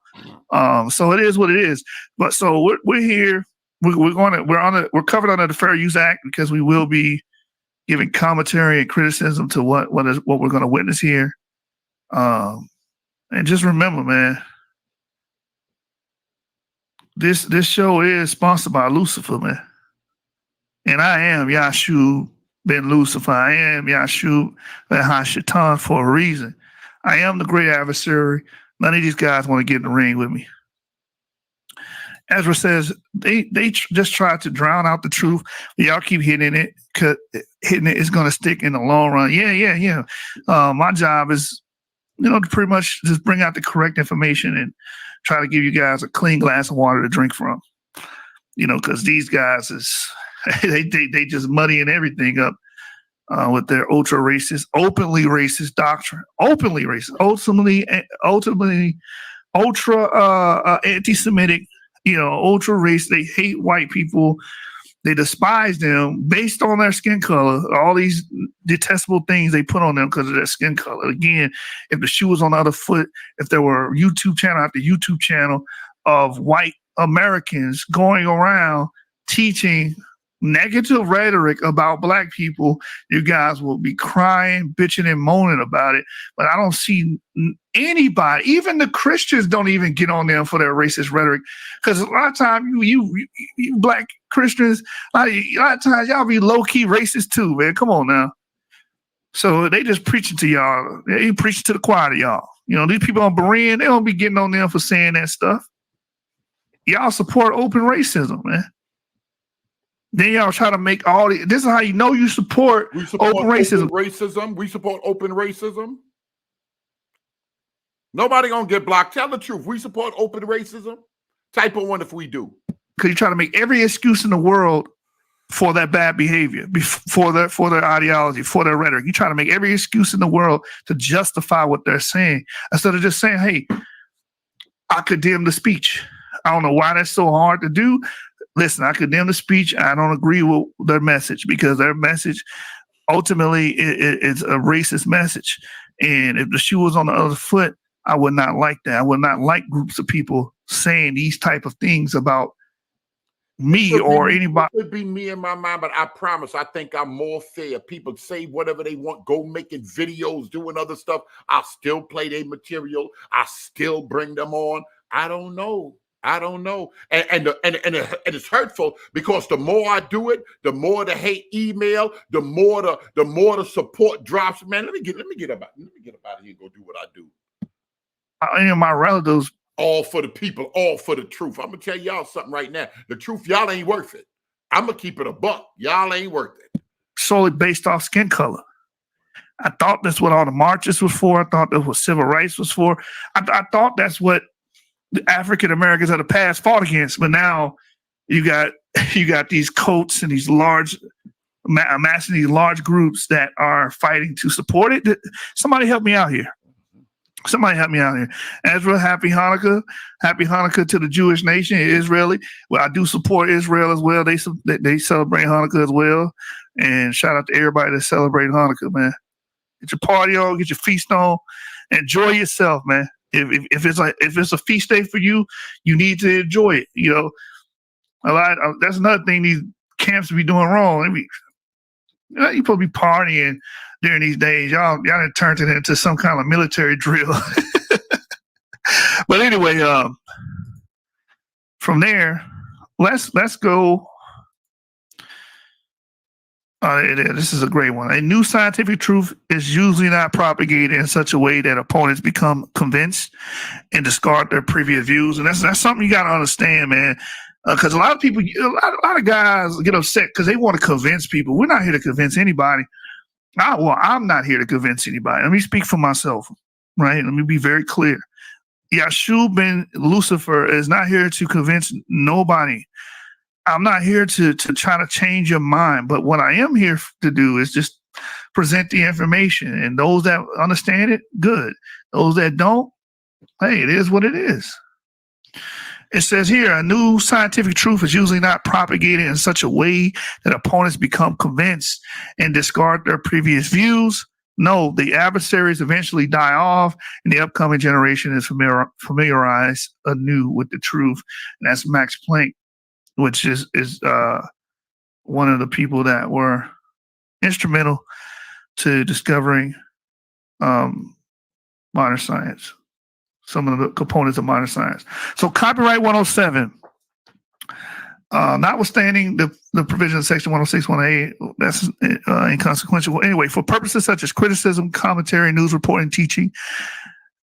So it is what it is. But so we're here. We're covered under the Fair Use Act because we will be giving commentary and criticism to what we're going to witness here. And just remember, man, this show is sponsored by Lucifer, man. And I am Yahshua ben Lucifer. I am Yahshua ben Hashatan for a reason. I am the great adversary. None of these guys want to get in the ring with me. Ezra says they just tried to drown out the truth. Y'all keep hitting it, because hitting it is going to stick in the long run. Yeah. My job is, to pretty much just bring out the correct information and try to give you guys a clean glass of water to drink from. Because these guys they just muddying everything up with their ultra racist, openly racist doctrine, openly racist, ultimately ultra anti-Semitic, ultra race. They hate white people. They despise them based on their skin color. All these detestable things they put on them because of their skin color. Again, if the shoe was on the other foot, if there were YouTube channel after YouTube channel of white Americans going around teaching negative rhetoric about Black people, you guys will be crying, bitching, and moaning about it. But I don't see anybody, even the Christians, don't even get on them for their racist rhetoric. Because a lot of times, you Black Christians, a lot of times y'all be low key racist too, man. Come on now. So they just preaching to y'all. They preaching to the choir to y'all. These people on Berean, they don't be getting on them for saying that stuff. Y'all support open racism, man. Then y'all try to make this is how you know you support open racism. We support open racism. Nobody gonna get blocked. Tell the truth. We support open racism. Type of one if we do. Because you try to make every excuse in the world for that bad behavior, for their ideology, for their rhetoric. You try to make every excuse in the world to justify what they're saying instead of just saying, "Hey, I condemn the speech." I don't know why that's so hard to do. Listen, I condemn the speech. I don't agree with their message because their message ultimately is a racist message. And if the shoe was on the other foot, I would not like that. I would not like groups of people saying these type of things about me or anybody. It could be me in my mind, but I promise, I think I'm more fair. People say whatever they want, go making videos, doing other stuff. I'll still play their material. I still bring them on. I don't know. And it's hurtful because the more I do it, the more the hate email, the more the support drops. Man, let me get up out of here and go do what I do. Any of my relatives, all for the people, all for the truth. I'm gonna tell y'all something right now. The truth, y'all ain't worth it. I'm gonna keep it a buck. Y'all ain't worth it. Solely based off skin color. I thought that's what all the marches was for. I thought that's what civil rights was for. I thought that's what the African Americans of the past fought against, but now you got these coats and these large amassing these large groups that are fighting to support it. Somebody help me out here. Somebody help me out here. Ezra, happy Hanukkah. Happy Hanukkah to the Jewish nation, Israeli. Well, I do support Israel as well. They celebrate Hanukkah as well. And shout out to everybody that celebrate Hanukkah, man. Get your party on, get your feast on, enjoy yourself, man. If it's a feast day for you, you need to enjoy it. You know, that's another thing these camps be doing wrong. You supposed to be partying during these days. Y'all done turned it into some kind of military drill. But anyway, from there, let's go. This is a great one. A new scientific truth is usually not propagated in such a way that opponents become convinced and discard their previous views. And that's something you got to understand, man. Because a lot of people, a lot of guys get upset because they want to convince people. We're not here to convince anybody. I'm not here to convince anybody. Let me speak for myself, right? Let me be very clear. Yeshua ben Lucifer is not here to convince nobody. I'm not here to try to change your mind. But what I am here to do is just present the information. And those that understand it, good. Those that don't, hey, it is what it is. It says here, a new scientific truth is usually not propagated in such a way that opponents become convinced and discard their previous views. No, the adversaries eventually die off, and the upcoming generation is familiarized anew with the truth. And that's Max Planck, which is one of the people that were instrumental to discovering modern science. Some of the components of modern science. So copyright 107, notwithstanding the provision of section 106, 108, that's inconsequential. Anyway, for purposes such as criticism, commentary, news reporting, teaching,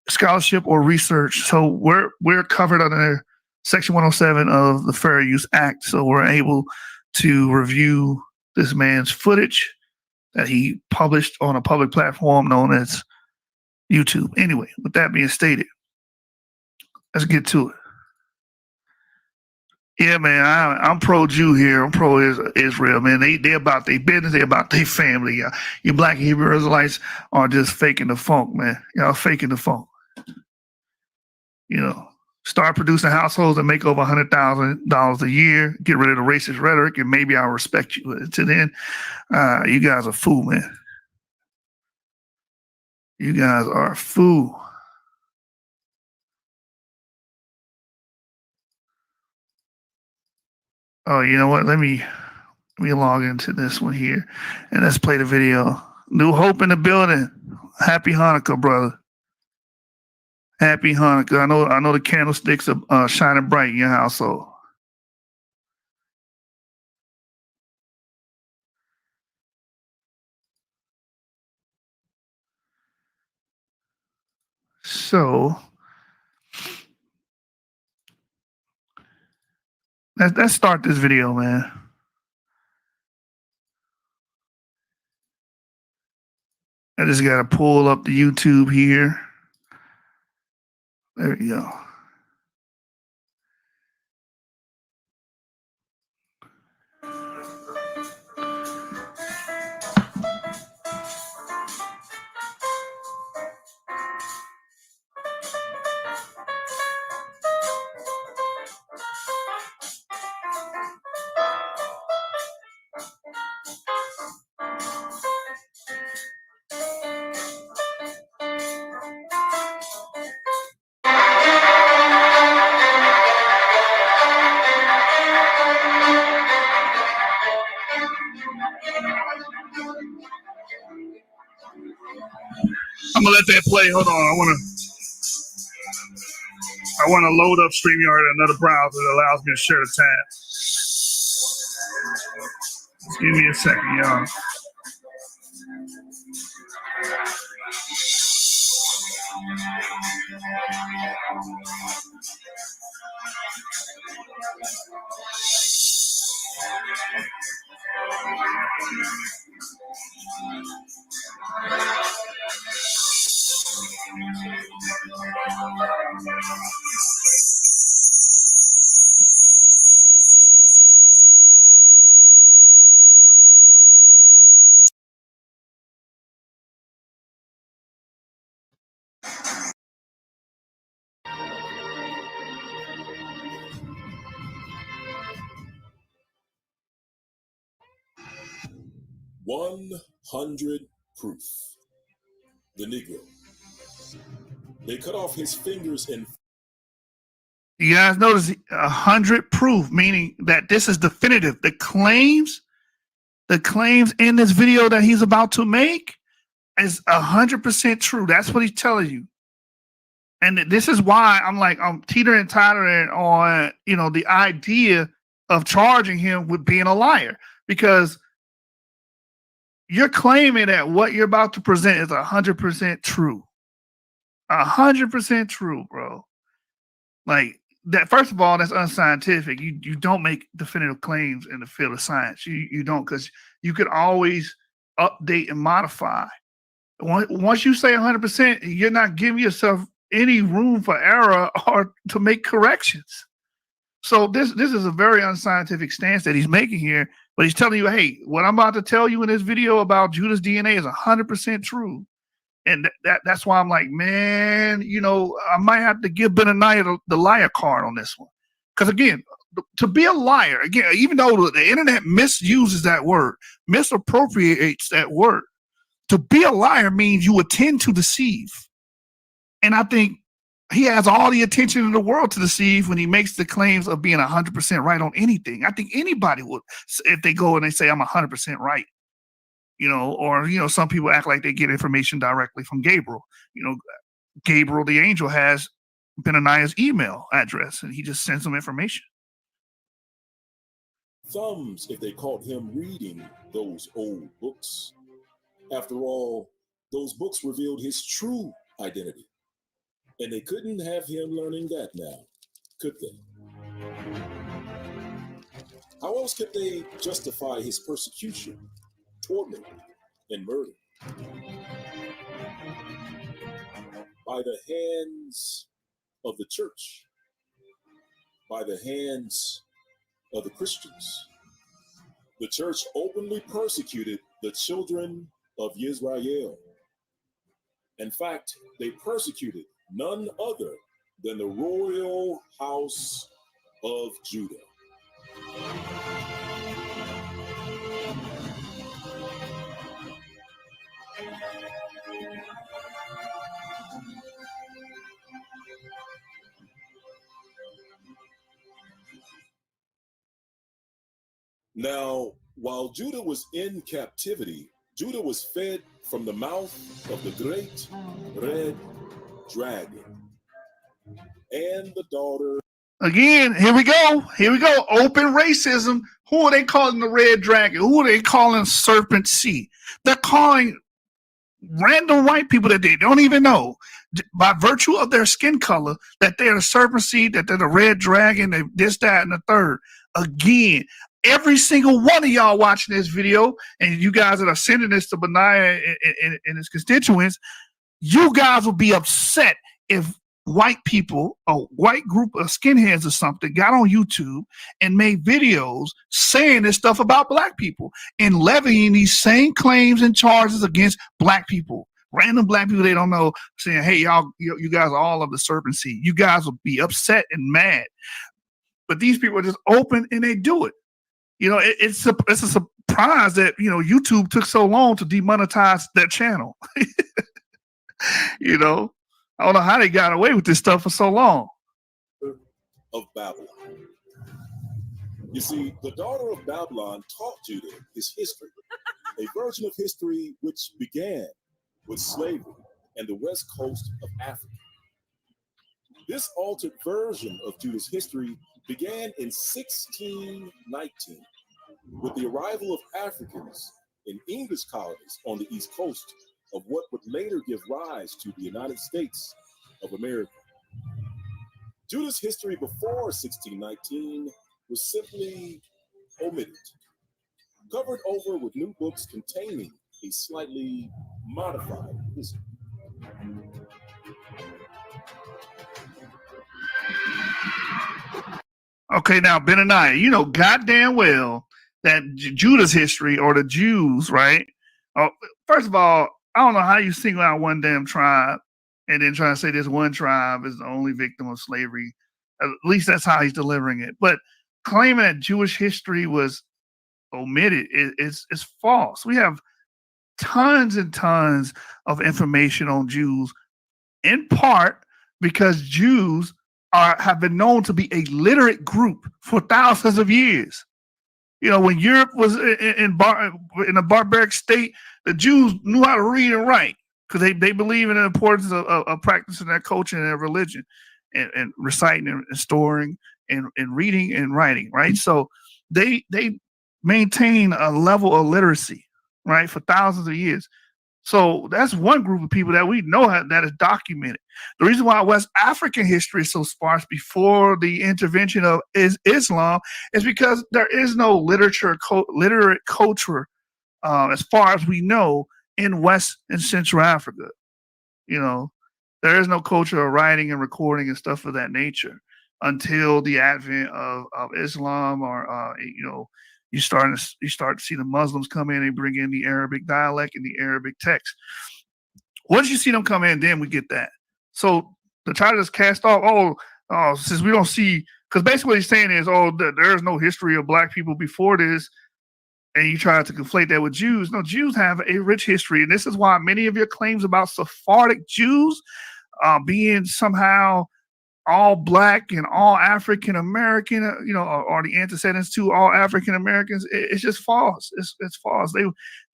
scholarship, or research. So we're covered under section 107 of the Fair Use Act. So we're able to review this man's footage that he published on a public platform known as YouTube. Anyway, with that being stated, let's get to it. Yeah, man, I'm pro-Jew here. I'm pro-Israel, man. They about their business. They about their family. You black Hebrew Israelites are just faking the funk, man. Y'all faking the funk. You know, start producing households that make over $100,000 a year. Get rid of the racist rhetoric, and maybe I'll respect you. Until then, you guys are fool, man. You guys are a fool. Oh, you know what? Let me log into this one here, and let's play the video. New Hope in the building. Happy Hanukkah, brother. Happy Hanukkah. I know the candlesticks are shining bright in your household. So let's start this video, man. I just got to pull up the YouTube here. There we go. I'm gonna let that play. Hold on. I want to load up StreamYard in another browser that allows me to share the tab. Just give me a second, y'all. 100 proof. The Negro. They cut off his fingers and you guys notice 100 proof, meaning that this is definitive. The claims in this video that he's about to make is 100% true. That's what he's telling you. And this is why I'm teetering and tottering on, the idea of charging him with being a liar, because you're claiming that what you're about to present is 100% true. 100% true, bro. Like that. First of all, that's unscientific. You don't make definitive claims in the field of science. You don't, because you could always update and modify. Once you say 100%, you're not giving yourself any room for error or to make corrections. So this is a very unscientific stance that he's making here, but he's telling you, hey, what I'm about to tell you in this video about Judah's DNA is 100% true. And that's why I'm like, man, I might have to give Benaniah the liar card on this one. Because again, to be a liar, again, even though the internet misuses that word, misappropriates that word, to be a liar means you intend to deceive. And I think he has all the attention in the world to deceive when he makes the claims of being 100% right on anything. I think anybody would, if they go and they say I'm 100% right, or some people act like they get information directly from Gabriel. Gabriel, the angel, has Benaniah's email address, and he just sends them information. thumbs if they caught him reading those old books. After all, those books revealed his true identity. And they couldn't have him learning that now, could they? How else could they justify his persecution, torment, and murder? By the hands of the church, by the hands of the Christians. The church openly persecuted the children of Israel. In fact, they persecuted none other than the royal house of Judah. Now, while Judah was in captivity, Judah was fed from the mouth of the great red dragon and the daughter. Again, here we go. Open racism. Who are they calling the red dragon? Who are they calling serpent seed? They're calling random white people that they don't even know, by virtue of their skin color, that they're the serpent seed, that they're the red dragon, they this, that, and the third. Again, every single one of y'all watching this video, and you guys that are sending this to Benaiah and his constituents, you guys will be upset if white people, a white group of skinheads or something, got on YouTube and made videos saying this stuff about black people and levying these same claims and charges against black people. Random black people they don't know, saying, hey, you guys are all of the serpent seed. You guys will be upset and mad. But these people are just open and they do it. It's a surprise that, YouTube took so long to demonetize their channel. I don't know how they got away with this stuff for so long. Of Babylon. You see, the daughter of Babylon taught Judah his history, a version of history which began with slavery and the west coast of Africa. This altered version of Judah's history began in 1619 with the arrival of Africans in English colonies on the east coast of what would later give rise to the United States of America. Judah's history before 1619 was simply omitted, covered over with new books containing a slightly modified history. Okay, now Benaniah, you know goddamn well that Judah's history, or the Jews, right? First of all, I don't know how you single out one damn tribe and then try to say this one tribe is the only victim of slavery. At least that's how he's delivering it. But claiming that Jewish history was omitted is false. We have tons and tons of information on Jews, in part because Jews have been known to be a literate group for thousands of years. You know, when Europe was in a barbaric state, the Jews knew how to read and write because they believe in the importance of practicing their culture and their religion, and reciting and storing and reading and writing, right? So they maintain a level of literacy, right, for thousands of years. So that's one group of people that we know that is documented. The reason why West African history is so sparse before the intervention of Islam is because there is no literate culture, as far as we know, in West and Central Africa. You know, there is no culture of writing and recording and stuff of that nature until the advent of Islam, or you start to see the Muslims come in and bring in the Arabic dialect and the Arabic text. Once you see them come in, then we get that. So to try to just cast off, since we don't see, because basically what he's saying is, there is no history of black people before this, and you try to conflate that with Jews. No, Jews have a rich history, and this is why many of your claims about Sephardic Jews being somehow all black and all African American, or the antecedents to all African Americans, it's just false. It's false.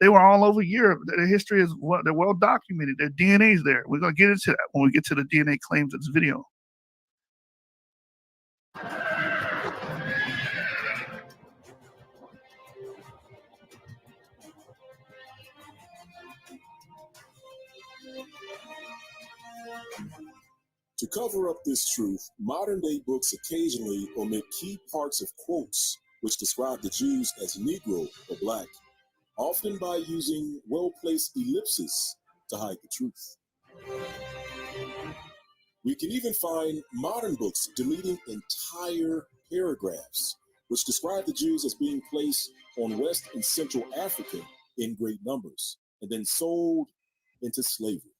They were all over Europe. Their history is they're well documented. Their DNA is there. We're gonna get into that when we get to the DNA claims of this video. To cover up this truth, modern-day books occasionally omit key parts of quotes which describe the Jews as Negro or Black, often by using well-placed ellipses to hide the truth. We can even find modern books deleting entire paragraphs which describe the Jews as being placed on West and Central Africa in great numbers and then sold into slavery.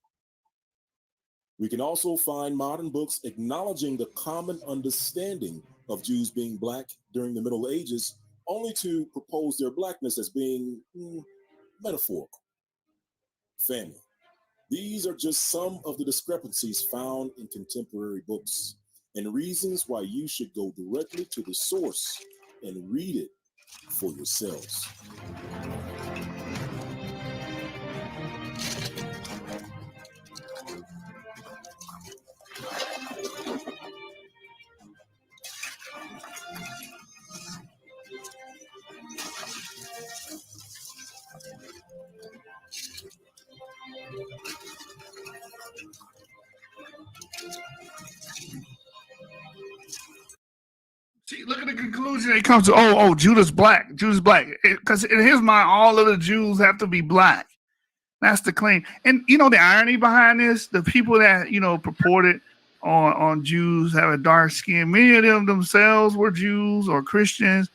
We can also find modern books acknowledging the common understanding of Jews being Black during the Middle Ages, only to propose their Blackness as being metaphorical. Family, these are just some of the discrepancies found in contemporary books and reasons why you should go directly to the source and read it for yourselves. See, look at the conclusion it comes to. Judah's black. Judah's black. Because in his mind, all of the Jews have to be black. That's the claim. And the irony behind this, the people that purported on Jews having dark skin, many of them themselves were Jews or Christians.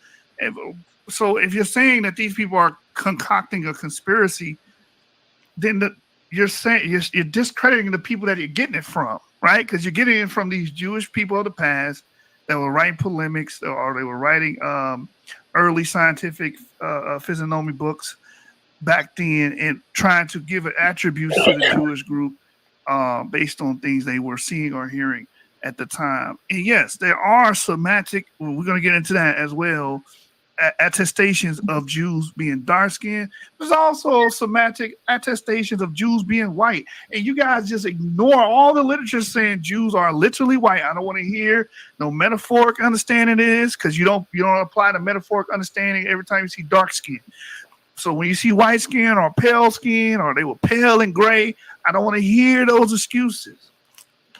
So if you're saying that these people are concocting a conspiracy, then you're discrediting the people that you're getting it from, right? Because you're getting it from these Jewish people of the past that were writing polemics, or they were writing early scientific physiognomy books back then, and trying to give attributes to the Jewish group based on things they were seeing or hearing at the time. And yes, there are semantic, we're going to get into that as well, attestations of Jews being dark skinned. There's also semantic attestations of Jews being white. And you guys just ignore all the literature saying Jews are literally white. I don't want to hear no metaphoric understanding of this, because you don't apply the metaphoric understanding every time you see dark skin. So when you see white skin or pale skin, or they were pale and gray, I don't want to hear those excuses.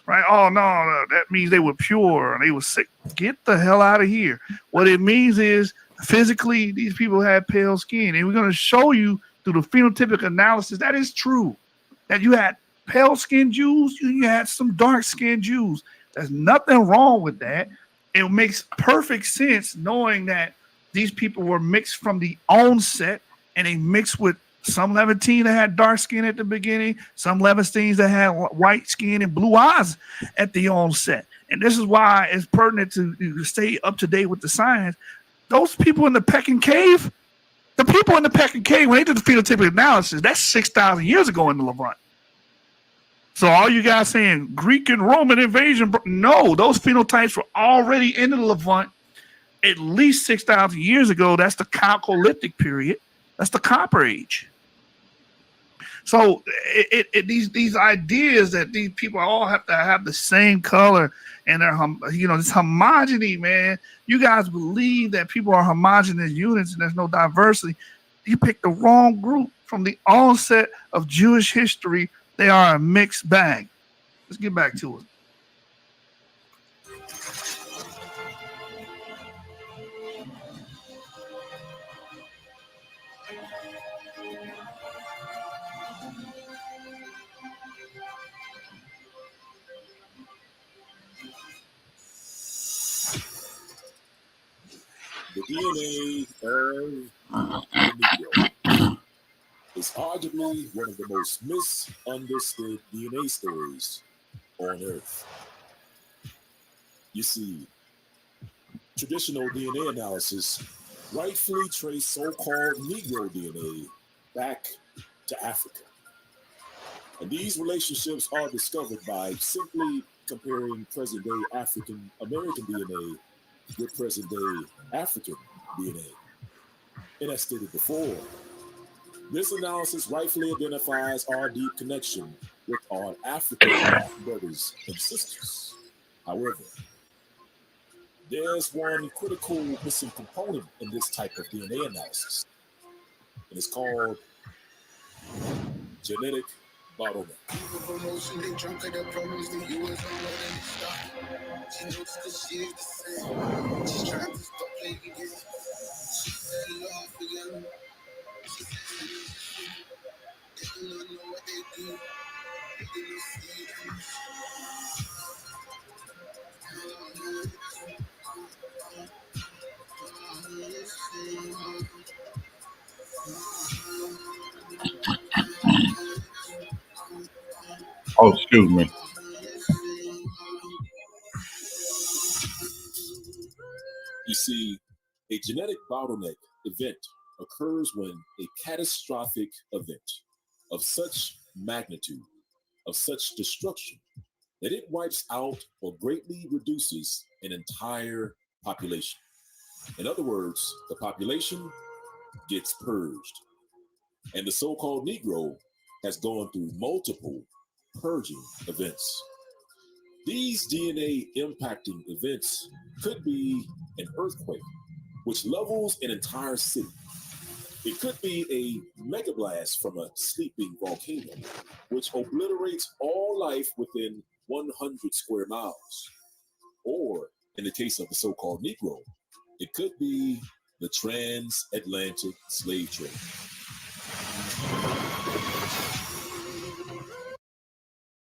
Right? Oh, no, that means they were pure and they were sick. Get the hell out of here. What it means is physically these people had pale skin. And we're going to show you through the phenotypic analysis that is true. That you had pale skinned Jews, you had some dark skinned Jews. There's nothing wrong with that. It makes perfect sense knowing that these people were mixed from the onset, and they mixed with some Levantine that had dark skin at the beginning, some Levantines that had white skin and blue eyes at the onset. And this is why it's pertinent to stay up to date with the science. Those people in the Pecking Cave, The people in the Pecking Cave, when they did the phenotypic analysis, that's 6,000 years ago in the Levant. So all you guys saying Greek and Roman invasion, no, those phenotypes were already in the Levant at least 6,000 years ago. That's the Chalcolithic period. That's the Copper Age. So these ideas that these people all have to have the same color and they're this homogeny, man. You guys believe that people are homogeneous units and there's no diversity. You picked the wrong group. From the onset of Jewish history, they are a mixed bag. Let's get back to it. The DNA of the Negro is arguably one of the most misunderstood DNA stories on Earth. You see, traditional DNA analysis rightfully trace so-called Negro DNA back to Africa. And these relationships are discovered by simply comparing present-day African American DNA with present-day African DNA. And as stated before, this analysis rightfully identifies our deep connection with our African brothers and sisters. However, there's one critical missing component in this type of DNA analysis, and it's called genetic bottleneck. Oh, excuse me. You see, a genetic bottleneck event occurs when a catastrophic event of such magnitude, of such destruction, that it wipes out or greatly reduces an entire population. In other words, the population gets purged. And the so-called Negro has gone through multiple purging events. These DNA impacting events could be an earthquake, which levels an entire city. It could be a megablast from a sleeping volcano, which obliterates all life within 100 square miles. Or, in the case of the so-called Negro, it could be the transatlantic slave trade.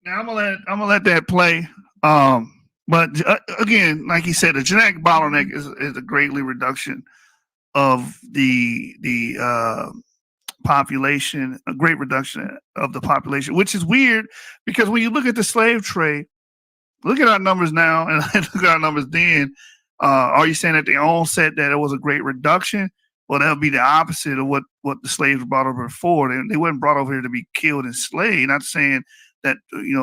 Now I'm gonna let that play. But again, like you said, the genetic bottleneck is a greatly reduction of the population, a great reduction of the population, which is weird because when you look at the slave trade, look at our numbers now and look at our numbers then. Are you saying at the onset that it was a great reduction? Well, that would be the opposite of what the slaves were brought over for. They weren't brought over here to be killed and slaved. Not saying that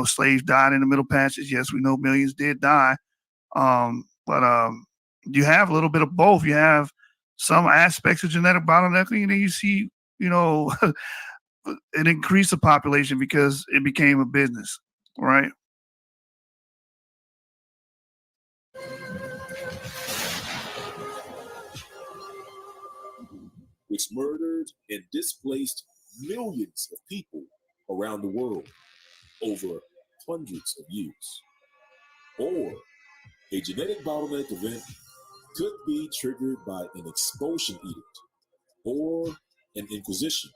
slaves died in the Middle Passage. Yes, we know millions did die. But you have a little bit of both. You have some aspects of genetic bottlenecking, and then you see, an increase of population because it became a business, right? Which murdered and displaced millions of people around the world over hundreds of years. Or a genetic bottleneck event could be triggered by an expulsion edict or an inquisition,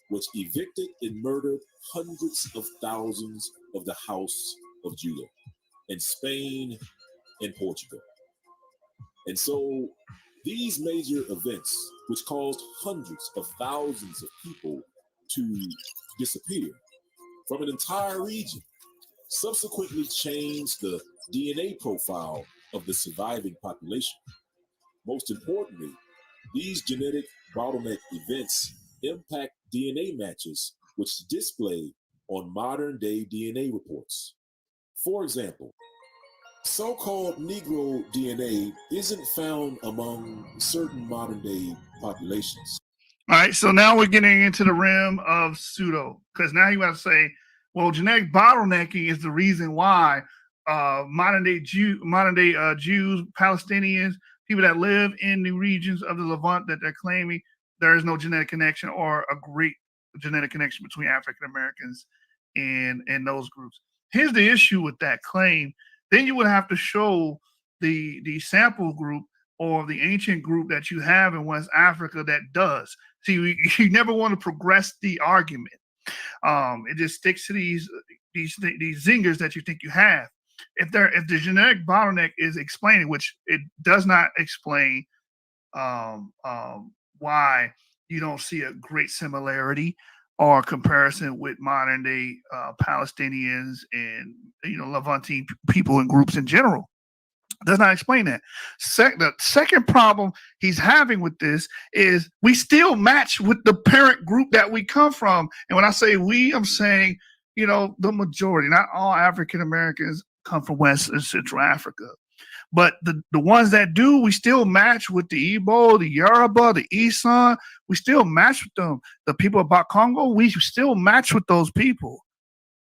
which evicted and murdered hundreds of thousands of the House of Judah in Spain and Portugal. And so these major events, which caused hundreds of thousands of people to disappear from an entire region, subsequently changed the DNA profile of the surviving population. Most importantly, these genetic bottleneck events impact DNA matches which display on modern-day DNA reports. For example, so-called Negro DNA isn't found among certain modern-day populations. All right, so now we're getting into the realm of pseudo, because now you got to say, well, genetic bottlenecking is the reason why modern day Jews, Palestinians, people that live in the regions of the Levant that they're claiming there is no genetic connection or a great genetic connection between African Americans and those groups. Here's the issue with that claim. Then you would have to show the sample group or the ancient group that you have in West Africa that does. See, you never want to progress the argument. It just sticks to these zingers that you think you have. If the genetic bottleneck is explaining, which it does not explain, why you don't see a great similarity or comparison with modern day Palestinians and Levantine people and groups in general. Does not explain that. The second problem he's having with this is we still match with the parent group that we come from. And when I say we, I'm saying, the majority, not all African Americans come from West and Central Africa. But the ones that do, we still match with the Igbo, the Yoruba, the Isan. We still match with them. The people about Congo, we still match with those people.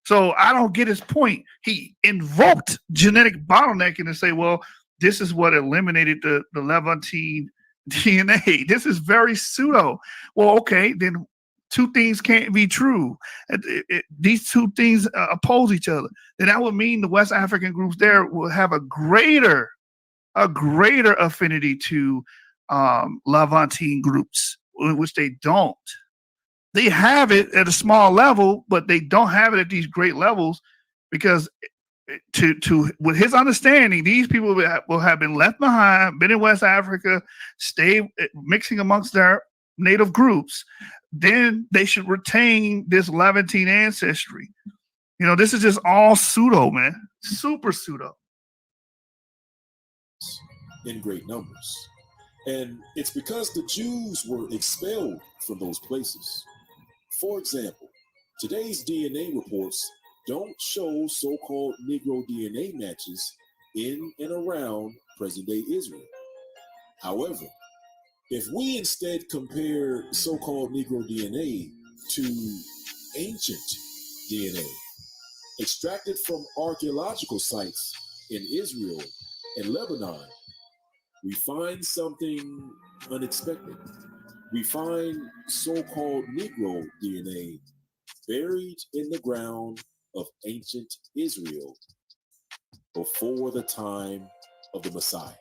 So I don't get his point. He invoked genetic bottlenecking to say, well, this is what eliminated the Levantine DNA. This is very pseudo. Well, okay, then two things can't be true. These two things oppose each other. Then that would mean the West African groups there will have a greater affinity to Levantine groups, which they don't. They have it at a small level, but they don't have it at these great levels because with his understanding, these people will have been left behind, been in West Africa, stay mixing amongst their native groups. Then they should retain this Levantine ancestry. This is just all pseudo, man. Super pseudo. In great numbers. And it's because the Jews were expelled from those places. For example, today's DNA reports don't show so-called Negro DNA matches in and around present-day Israel. However, if we instead compare so-called Negro DNA to ancient DNA extracted from archaeological sites in Israel and Lebanon, we find something unexpected. We find so-called Negro DNA buried in the ground of ancient Israel before the time of the Messiah.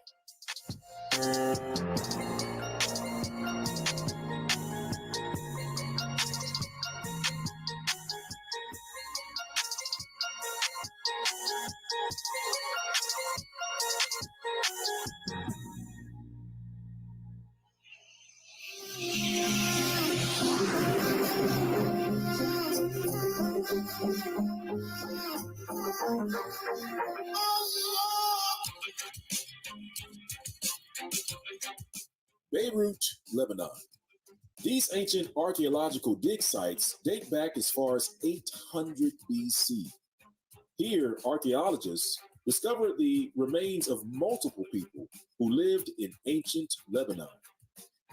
Beirut, Lebanon. These ancient archaeological dig sites date back as far as 800 BC. Here, archaeologists discovered the remains of multiple people who lived in ancient Lebanon.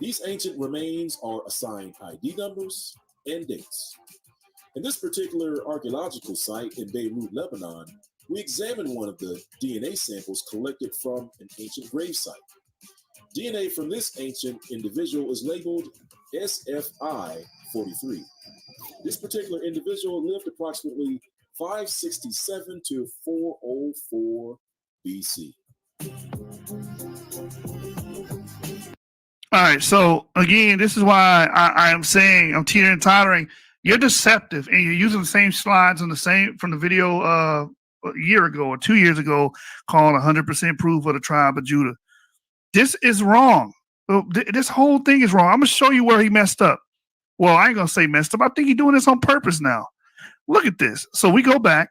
These ancient remains are assigned ID numbers and dates. In this particular archaeological site in Beirut, Lebanon, we examined one of the DNA samples collected from an ancient grave site. DNA from this ancient individual is labeled SFI-43. This particular individual lived approximately 567 to 404 BC. All right, so again, this is why I am saying I'm teetering and tottering. You're deceptive, and you're using the same slides from the video a year ago or 2 years ago called 100% proof of the tribe of Judah. This is wrong. This whole thing is wrong. I'm going to show you where he messed up. Well, I ain't going to say messed up. I think he's doing this on purpose now. Look at this. So we go back,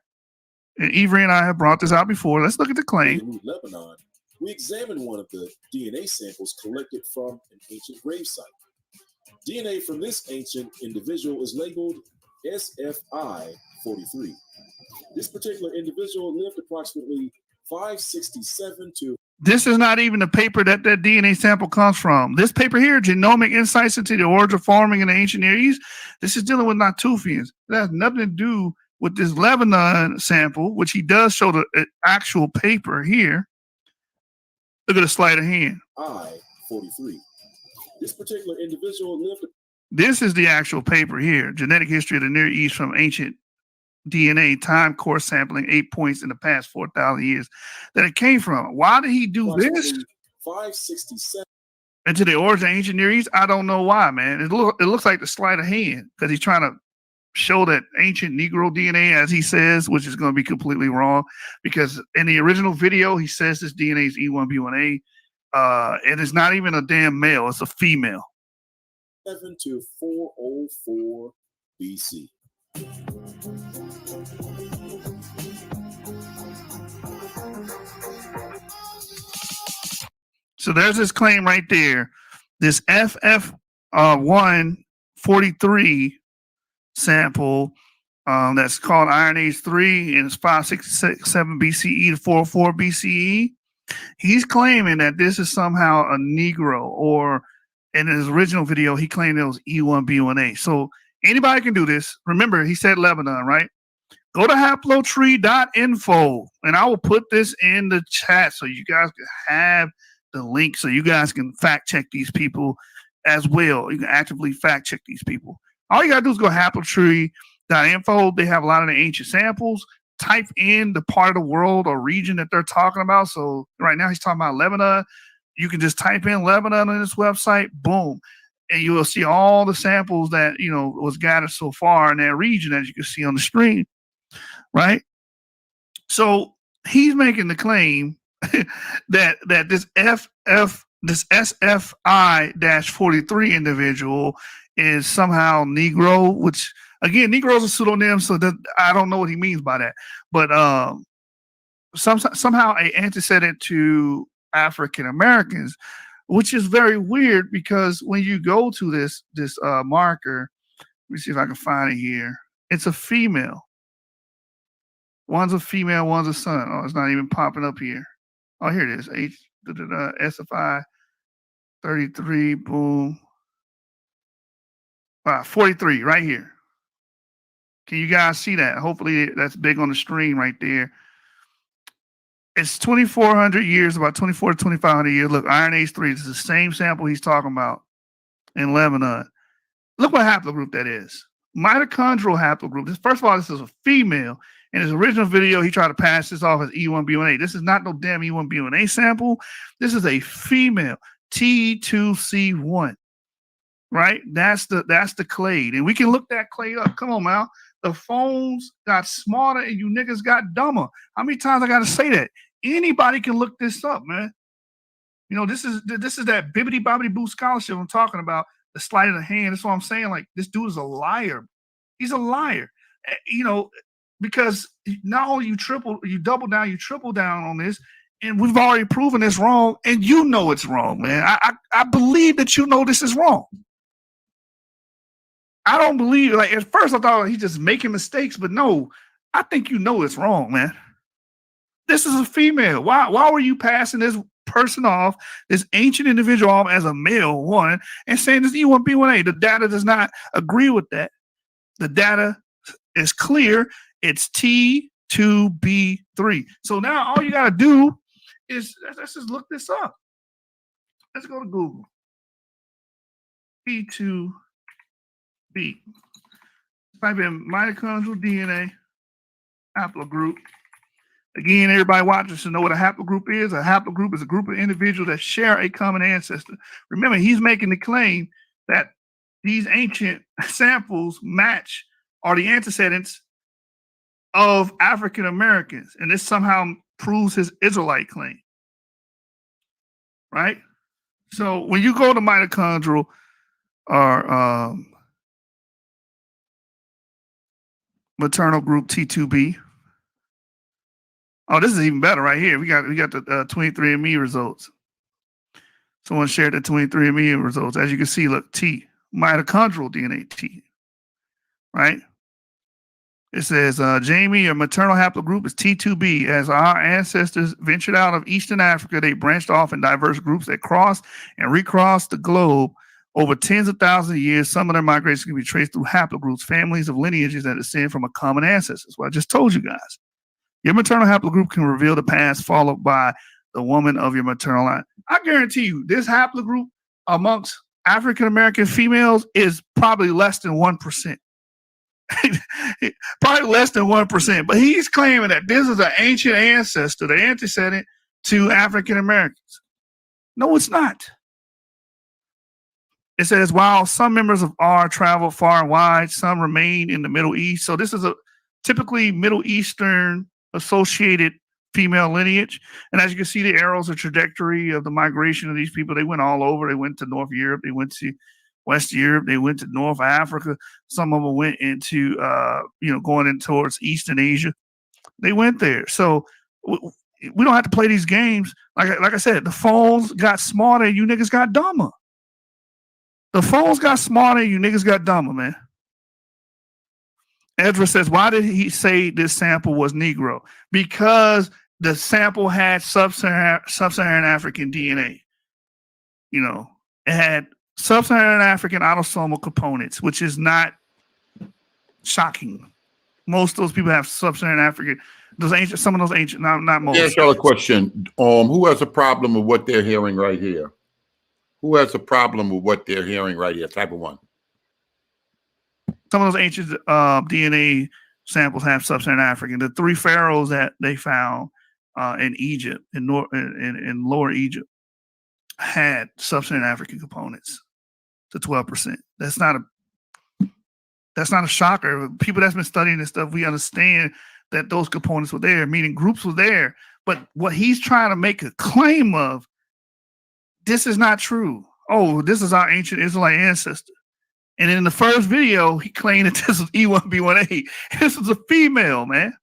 and Avery and I have brought this out before. Let's look at the claim. In Lebanon, we examined one of the DNA samples collected from an ancient grave site. DNA from this ancient individual is labeled SFI-43. This particular individual lived approximately 567 to... This is not even the paper that that DNA sample comes from. This paper here, Genomic Insights into the Origin of Farming in the Ancient Near East, this is dealing with Natufians. It has nothing to do with this Lebanon sample, which he does show the actual paper here. Look at the sleight of hand. I-43. This particular individual lived... This is the actual paper here, Genetic History of the Near East from Ancient DNA, time course sampling 8 points in the past 4,000 years that it came from. Why did he do this? 567. Into the origin of ancient Near East? I don't know why, man. It looks like the sleight of hand because he's trying to show that ancient Negro DNA, as he says, which is going to be completely wrong because in the original video, he says this DNA is E1B1A. It is not even a damn male. It's a female. 7 to 404 BC. So there's this claim right there. This FF143 sample that's called Iron Age 3 and it's 567 BCE to 404 BCE. He's claiming that this is somehow a Negro, or in his original video, he claimed it was E1B1A. So anybody can do this. Remember, he said Lebanon, right? Go to haplotree.info and I will put this in the chat so you guys can have the link so you guys can fact check these people as well. You can actively fact check these people. All you got to do is go to haplotree.info. They have a lot of the ancient samples. Type in the part of the world or region that they're talking about. So right now he's talking about Lebanon. You can just type in Lebanon on this website, boom, and you will see all the samples that, you know, was gathered so far in that region, as you can see on the screen, right? So he's making the claim that this SFI-43 individual is somehow Negro, which again, Negro is a pseudonym, so that I don't know what he means by that, but somehow an antecedent to African Americans, which is very weird because when you go to this marker, let me see if I can find it here. It's a female. One's a female, one's a son. Oh, it's not even popping up here. Oh, here it is. SFI 33, boom. 43 right here. Can you guys see that? Hopefully that's big on the screen right there. It's 2,400 years, about 2,400 to 2,500 years. Look, Iron Age 3. This is the same sample he's talking about in Lebanon. Look what haplogroup that is. Mitochondrial haplogroup. First of all, this is a female. In his original video, he tried to pass this off as E1B1A. This is not no damn E1B1A sample. This is a female T2C1. Right? That's the clade. And we can look that clade up. Come on, Mal. The phones got smarter and you niggas got dumber. How many times I gotta say that? Anybody can look this up, man. You know, this is that bibbity bobbity boo scholarship I'm talking about, the sleight of the hand. That's what I'm saying. Like, this dude is a liar. He's a liar. You know, because not only you double down, you triple down on this, and we've already proven it's wrong, and you know it's wrong, man. I believe that you know this is wrong. I don't believe, like, at first I thought he's just making mistakes, but no, I think you know it's wrong, man. This is a female. Why were you passing this person off, this ancient individual off as a male, one, and saying this E1B1A? The data does not agree with that. The data is clear. It's T2B3. So now all you got to do is, let's just look this up. Let's go to Google. T2B. Type in mitochondrial DNA haplogroup. Again, everybody watching should know what a haplogroup is. A haplogroup is a group of individuals that share a common ancestor. Remember, he's making the claim that these ancient samples match or the antecedents of African Americans, and this somehow proves his Israelite claim. Right? So when you go to mitochondrial or maternal group T2B. Oh, this is even better right here. We got the 23andMe results. Someone shared the 23andMe results. As you can see, look, T. mitochondrial DNA T, right? It says, Jamie, your maternal haplogroup is T2B. As our ancestors ventured out of Eastern Africa, they branched off in diverse groups that crossed and recrossed the globe over tens of thousands of years. Some of their migrations can be traced through haplogroups, families of lineages that descend from a common ancestor. Well, I just told you guys. Your maternal haplogroup can reveal the past, followed by the woman of your maternal line. I guarantee you, this haplogroup amongst African-American females is probably less than 1%. Probably less than 1%. But he's claiming that this is an ancient ancestor, the antecedent to African-Americans. No, it's not. It says, while some members of R travel far and wide, some remain in the Middle East. So this is a typically Middle Eastern associated female lineage. And as you can see, the arrows, the trajectory of the migration of these people, they went all over. They went to North Europe. They went to West Europe. They went to North Africa. Some of them went into, going in towards Eastern Asia. They went there. So we don't have to play these games. Like I said, the phones got smarter. You niggas got dumber. The phones got smarter. You niggas got dumber, man. Ezra says, why did he say this sample was Negro? Because the sample had sub-Saharan African DNA. You know, it had sub-Saharan African autosomal components, which is not shocking. Most of those people have sub-Saharan African. Some of those ancient, not most. Here's another question. Who has a problem with what they're hearing right here? Who has a problem with what they're hearing right here? Type of one. Some of those ancient DNA samples have sub-Saharan African. The 3 pharaohs that they found in Egypt, in Lower Egypt, had sub-Saharan African components to 12%. That's not a shocker. People that's been studying this stuff, we understand that those components were there, meaning groups were there. But what he's trying to make a claim of, this is not true. Oh, this is our ancient Israelite ancestor. And in the first video, he claimed that this was E1B1A. This is a female, man.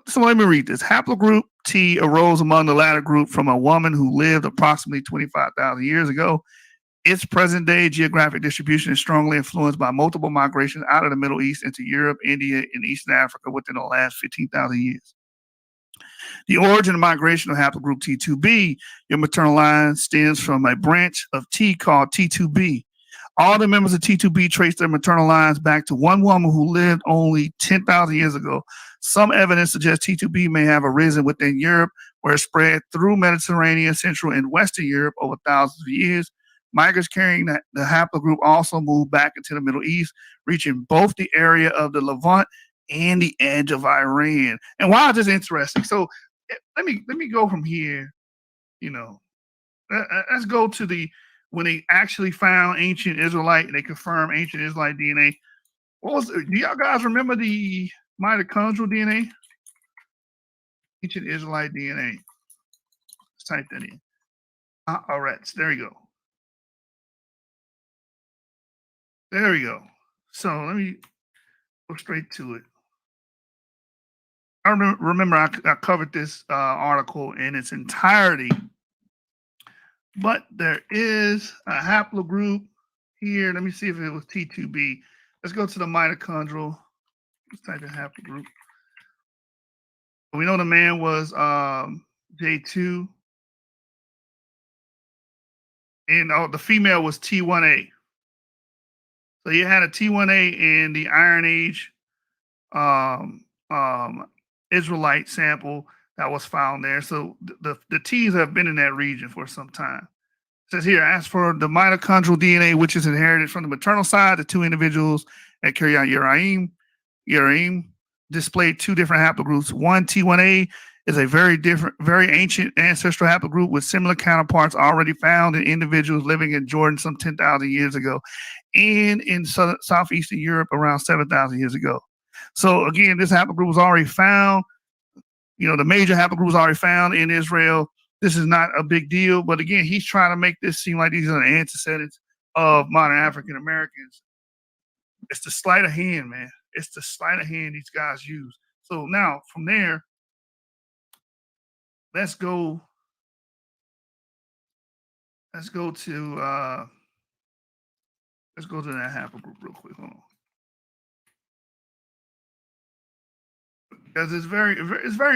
So let me read this. Haplogroup T arose among the latter group from a woman who lived approximately 25,000 years ago. Its present-day geographic distribution is strongly influenced by multiple migrations out of the Middle East into Europe, India, and Eastern Africa within the last 15,000 years. The origin of migration of haplogroup T2B, your maternal line, stems from a branch of T called T2B. All the members of T2B trace their maternal lines back to one woman who lived only 10,000 years ago. Some evidence suggests T2B may have arisen within Europe, where it spread through Mediterranean, Central, and Western Europe over thousands of years. Migrants carrying the haplogroup also moved back into the Middle East, reaching both the area of the Levant and the edge of Iran. And why is this interesting? So let me go from here. Let's go to when they actually found ancient Israelite and they confirmed ancient Israelite DNA. Do y'all guys remember the mitochondrial DNA? Ancient Israelite DNA. Let's type that in. All right, there you go. There we go. So let me go straight to it. I remember I covered this article in its entirety, but there is a haplogroup here. Let me see if it was T2B. Let's go to the mitochondrial. Let's type in haplogroup. We know the man was J2, and the female was T1A. So you had a T1A in the Iron Age Israelite sample that was found there. So the T's have been in that region for some time. It says here, as for the mitochondrial DNA, which is inherited from the maternal side, the 2 individuals that carry out Uraim displayed 2 different haplogroups. One, T1A, is a very ancient ancestral haplogroup with similar counterparts already found in individuals living in Jordan some 10,000 years ago and in southeastern Europe around 7,000 years ago. So again, this haplogroup was already found. The major haplogroup was already found in Israel. This is not a big deal, but again, he's trying to make this seem like these are the antecedents of modern African Americans. It's the sleight of hand, man. It's the sleight of hand these guys use. So now from there, let's go to Let's go to that haplogroup real quick. Hold on. Because it's very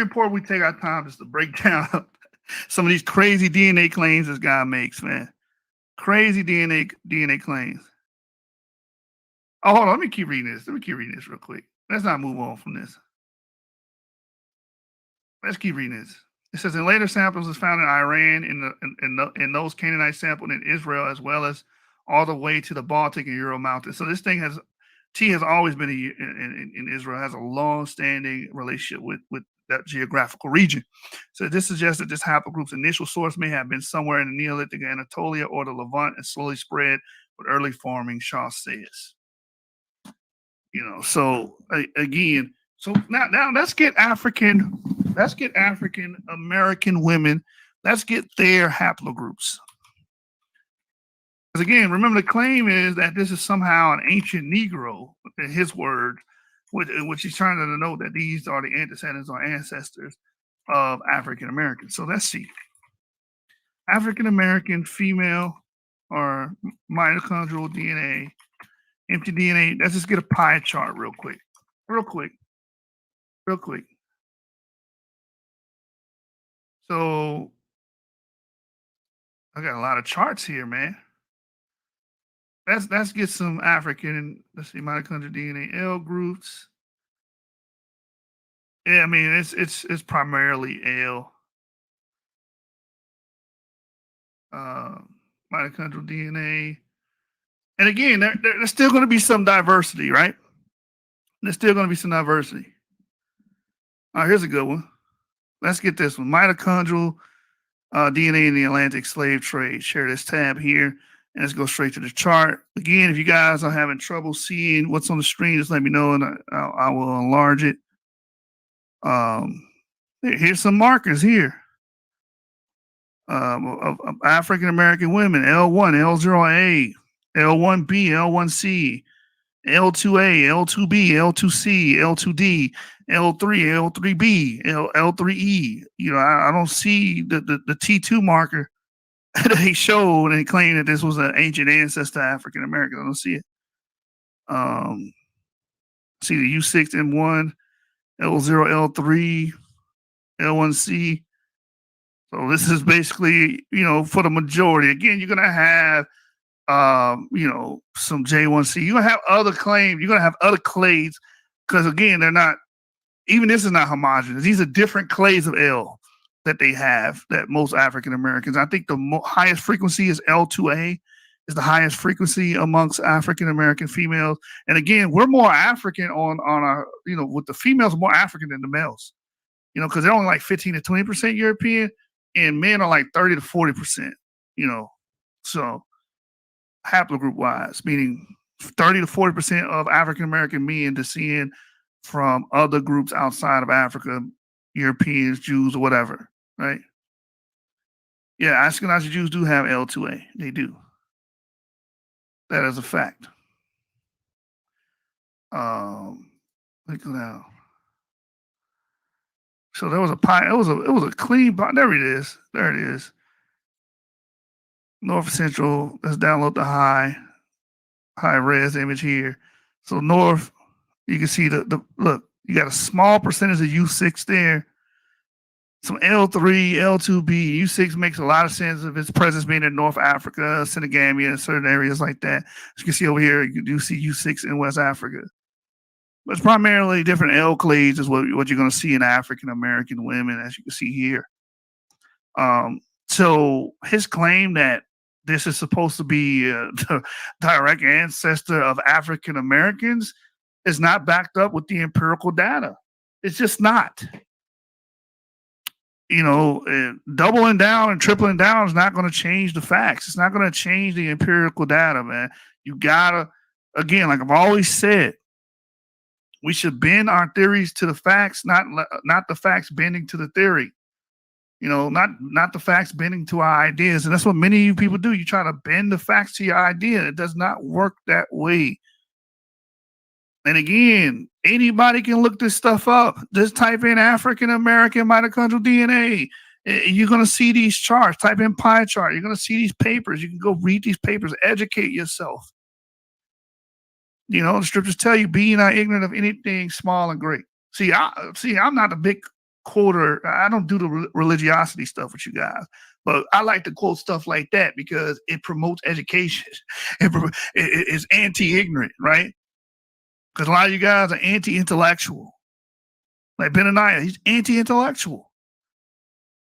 important we take our time just to break down some of these crazy DNA claims this guy makes, man. Crazy DNA claims. Oh, hold on. Let me keep reading this. Real quick. Let's not move on from this. Let's keep reading this. It says in later samples is found in Iran, in those Canaanite sampled in Israel, as well as all the way to the Baltic and Ural Mountains. So this thing has always been in Israel, has a long-standing relationship with that geographical region. So this suggests that this haplogroup's initial source may have been somewhere in the Neolithic Anatolia or the Levant and slowly spread with early farming, Shaw says. So again, so now let's get African American women, let's get their haplogroups. Because again, remember the claim is that this is somehow an ancient Negro, in his word, which he's trying to denote that these are the antecedents or ancestors of African Americans. So let's see. African American female or mitochondrial DNA, empty DNA. Let's just get a pie chart real quick. So I got a lot of charts here, man. Let's get some African, let's see, mitochondrial DNA L groups. Yeah, I mean it's primarily L. Mitochondrial DNA. And again, there's still going to be some diversity, right? There's still going to be some diversity. All right, here's a good one. Let's get this one. Mitochondrial DNA in the Atlantic slave trade. Share this tab here, and let's go straight to the chart. Again, if you guys are having trouble seeing what's on the screen, just let me know, and I will enlarge it. Here's some markers here. Of African American women: L1, L0A, L1B, L1C, L2A, L2B, L2C, L2D, L3, L3B, L3E. I don't see the T2 marker that they showed and claimed that this was an ancient ancestor African American. I don't see it. See the U6M1, L0, L3, L1C. So this is basically, for the majority. Again, you're gonna have some J1C. You're gonna have other claims, you're gonna have other clades, because again, they're not, even this is not homogenous. These are different clades of L that they have, that most African Americans. I think the highest frequency is L2A, is the highest frequency amongst African American females. And again, we're more African on our, with the females more African than the males, because they're only like 15 to 20% European, and men are like 30 to 40%, so haplogroup wise, meaning 30 to 40% of African American men descend from other groups outside of Africa, Europeans, Jews, or whatever, right? Yeah, Ashkenazi Jews do have L2A. They do. That is a fact. Look now. So there was it was a clean box. There it is. There it is. North Central. Let's download the high res image here. So north, you can see the look. You got a small percentage of U6 there. Some L3, L2B. U6 makes a lot of sense of its presence being in North Africa, Senegambia, and certain areas like that. As you can see over here, you do see U6 in West Africa. But it's primarily different L clades is what you're going to see in African American women, as you can see here. So his claim that this is supposed to be the direct ancestor of African Americans is not backed up with the empirical data. It's just not. Doubling down and tripling down is not going to change the facts. It's not going to change the empirical data, man. You gotta, again, like I've always said, we should bend our theories to the facts, not the facts bending to the theory. Not the facts bending to our ideas. And that's what many of you people do. You try to bend the facts to your idea. It does not work that way. And again, anybody can look this stuff up. Just type in African American mitochondrial DNA. You're going to see these charts. Type in pie chart. You're going to see these papers. You can go read these papers, educate yourself. You know, the scriptures tell you, be not ignorant of anything small and great. See, I'm not a big quoter. I don't do the religiosity stuff with you guys, but I like to quote stuff like that because it promotes education. It's anti-ignorant, right? Because a lot of you guys are anti-intellectual. Like Benaniah, he's anti-intellectual.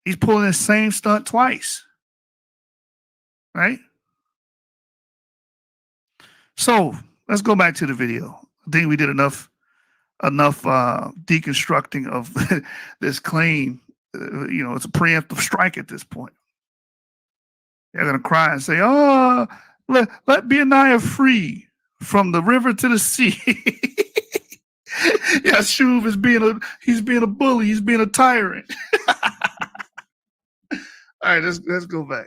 He's pulling the same stunt twice, right? So let's go back to the video. I think we did enough deconstructing of this claim. You know, it's a preemptive strike at this point. They're going to cry and say, oh, let Benaniah free from the river to the sea. Yashuv is being a bully. He's being a tyrant. All right, let's go back.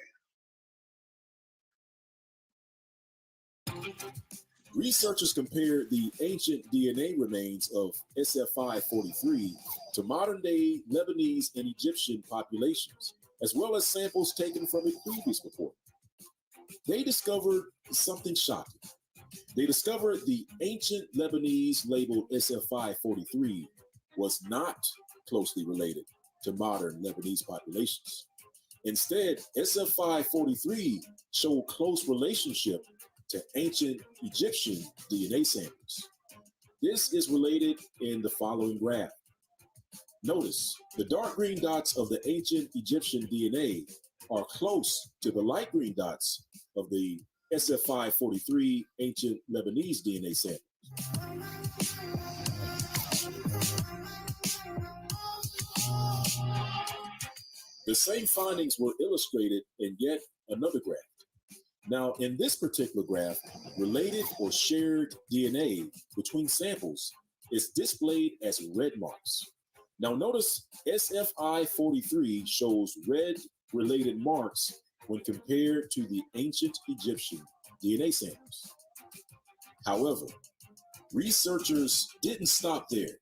Researchers compared the ancient DNA remains of SF543 to modern-day Lebanese and Egyptian populations, as well as samples taken from a previous report. They discovered something shocking. They discovered the ancient Lebanese labeled SF543 was not closely related to modern Lebanese populations. Instead, SF543 showed close relationship to ancient Egyptian DNA samples. This is related in the following graph. Notice the dark green dots of the ancient Egyptian DNA are close to the light green dots of the SF543 ancient Lebanese DNA sample. The same findings were illustrated in yet another graph. Now, in this particular graph, related or shared DNA between samples is displayed as red marks. Now, notice SFI43 shows red related marks when compared to the ancient Egyptian DNA samples. However, researchers didn't stop there.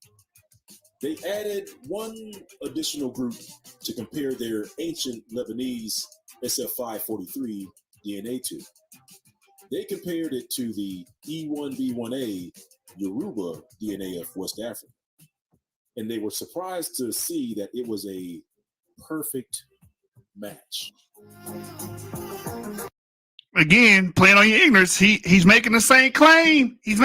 They added one additional group to compare their ancient Lebanese SF543 DNA to. They compared it to the E1B1A Yoruba DNA of West Africa. And they were surprised to see that it was a perfect match. Again, playing on your ignorance, he's making the same claim. He's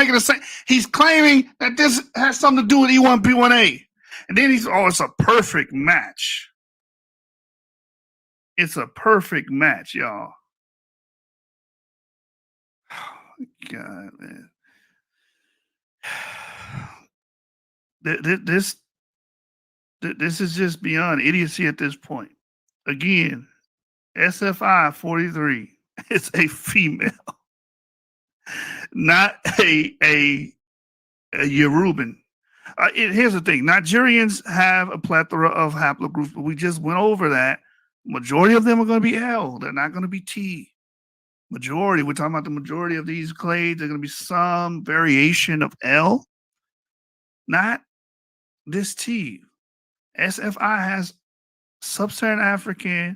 claiming that this has something to do with E1B1A. And then it's a perfect match. It's a perfect match, y'all. God, man. This is just beyond idiocy at this point. Again, SFI 43 is a female, not a Yoruban. Here's the thing: Nigerians have a plethora of haplogroups, but we just went over that. Majority of them are going to be L. They're not going to be T. Majority. We're talking about the majority of these clades. They're going to be some variation of L, not this T. SFI has sub-Saharan African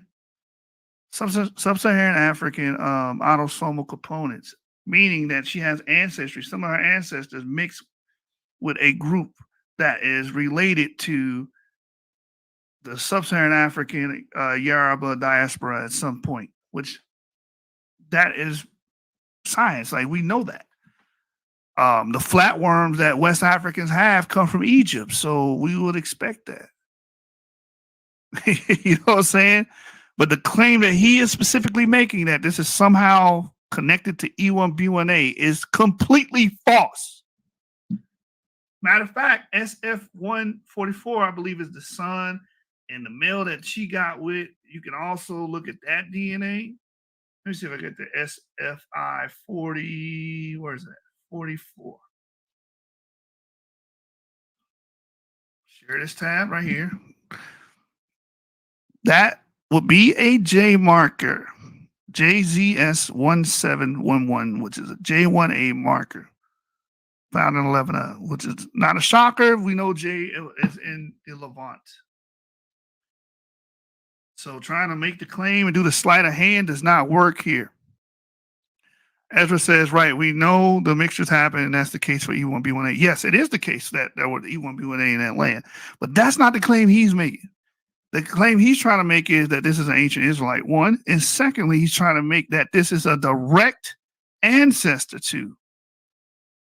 autosomal components, meaning that she has ancestry. Some of her ancestors mixed with a group that is related to the sub-Saharan African Yoruba diaspora at some point, which that is science. Like, we know that. The flatworms that West Africans have come from Egypt, so we would expect that. You know what I'm saying? But the claim that he is specifically making that this is somehow connected to E1B1A is completely false. Matter of fact, SF144, I believe, is the son, and the male that she got with, you can also look at that DNA. Let me see if I get the SFI40. Where is that? 44. Share this tab right here. That would be a J marker, JZS1711, which is a J1A marker found in Lebanon, which is not a shocker. We know J is in the Levant. So trying to make the claim and do the sleight of hand does not work here. Ezra says, right, we know the mixtures happen, and that's the case for E1B1A. Yes, it is the case that there were E1B1A in that land, but that's not the claim he's making. The claim he's trying to make is that this is an ancient Israelite, one, and secondly, he's trying to make that this is a direct ancestor to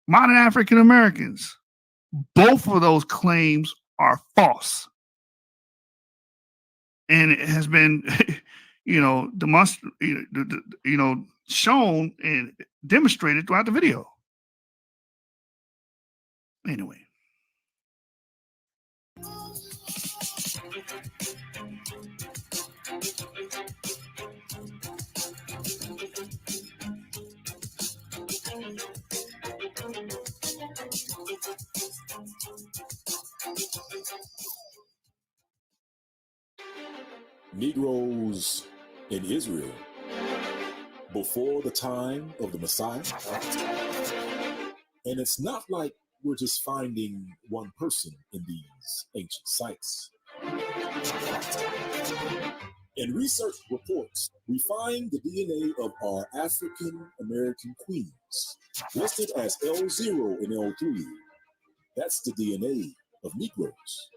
modern African Americans. Both of those claims are false. And it has been, shown and demonstrated throughout the video. Anyway. Negroes in Israel before the time of the Messiah. And it's not like we're just finding one person in these ancient sites. In research reports, we find the DNA of our African American queens listed as L0 and L3. That's the DNA of Negroes.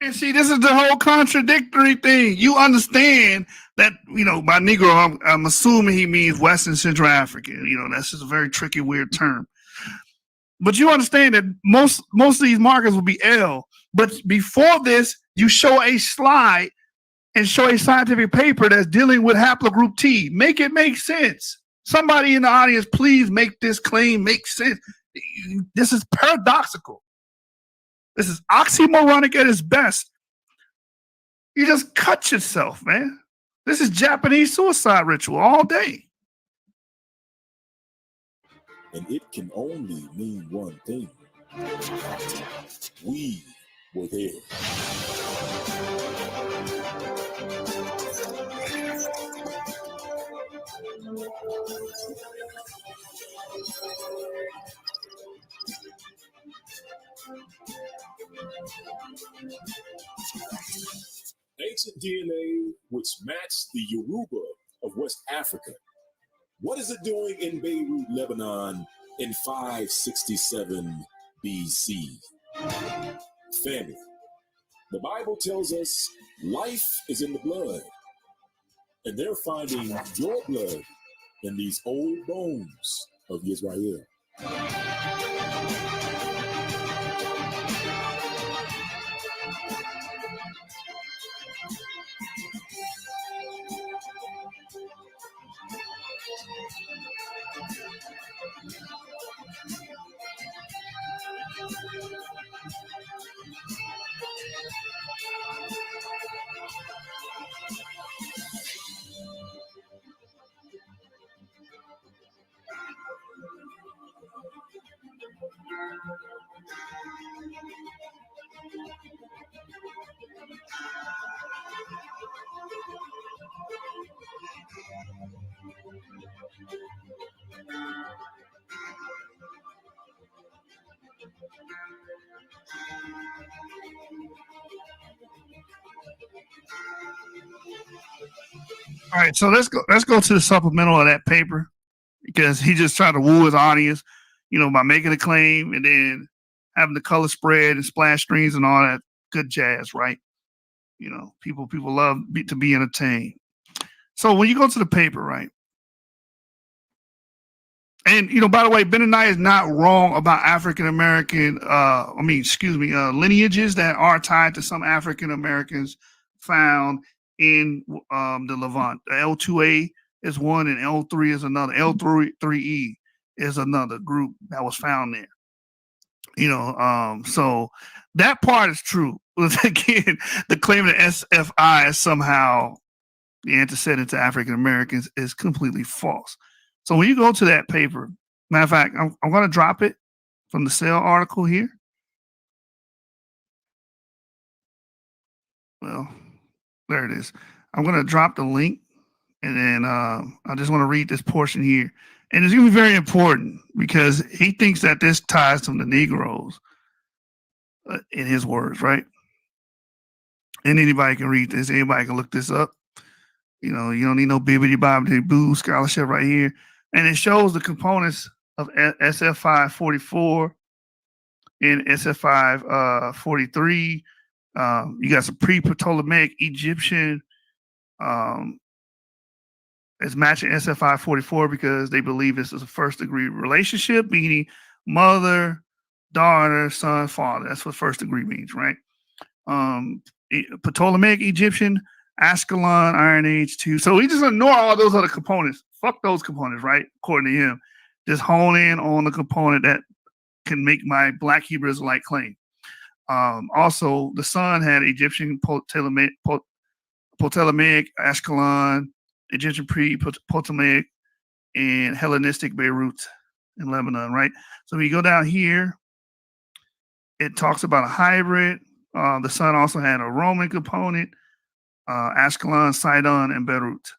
And see, this is the whole contradictory thing. You understand that, by Negro, I'm assuming he means Western Central African. That's just a very tricky, weird term. But you understand that most of these markers will be L. But before this, you show a slide and show a scientific paper that's dealing with haplogroup T. Make it make sense. Somebody in the audience, please make this claim make sense. This is paradoxical. This is oxymoronic at its best. You just cut yourself, man. This is Japanese suicide ritual all day. And it can only mean one thing. We were there. Ancient DNA which matched the Yoruba of West Africa. What is it doing in Beirut, Lebanon in 567 BC? Family. The Bible tells us life is in the blood. And they're finding your blood in these old bones of Israel. All right, so let's go to the supplemental of that paper, because he just tried to woo his audience, by making a claim and then having the color spread and splash screens and all that good jazz, right? People love to be entertained. So when you go to the paper, right? And by the way, Benaniah is not wrong about African American, lineages that are tied to some African Americans found in the Levant. The L2A is one, and L3 is another. L3E is another group that was found there. So that part is true. Again, the claim that SFI is somehow the antecedent to African Americans is completely false. So when you go to that paper, matter of fact, I'm going to drop it from the Cell article here. Well, there it is. I'm going to drop the link, and then I just want to read this portion here. And it's going to be very important because he thinks that this ties to the Negroes, in his words, right? And anybody can read this. Anybody can look this up. You don't need no bibbidi bobbidi boo scholarship right here. And it shows the components of SF544 and SF543. You got some pre-Ptolemaic Egyptian. It's matching SF544 because they believe this is a first-degree relationship, meaning mother, daughter, son, father. That's what first-degree means, right? Ptolemaic Egyptian, Ashkelon, Iron Age 2. So we just ignore all those other components. Fuck those components, right? According to him. Just hone in on the component that can make my Black Hebrew Israelite claim. Also, the son had Egyptian Ptolemaic, Ashkelon, Egyptian pre-Ptolemaic, and Hellenistic Beirut in Lebanon, right? So when you go down here, it talks about a hybrid. The son also had a Roman component, Ashkelon, Sidon, and Beirut.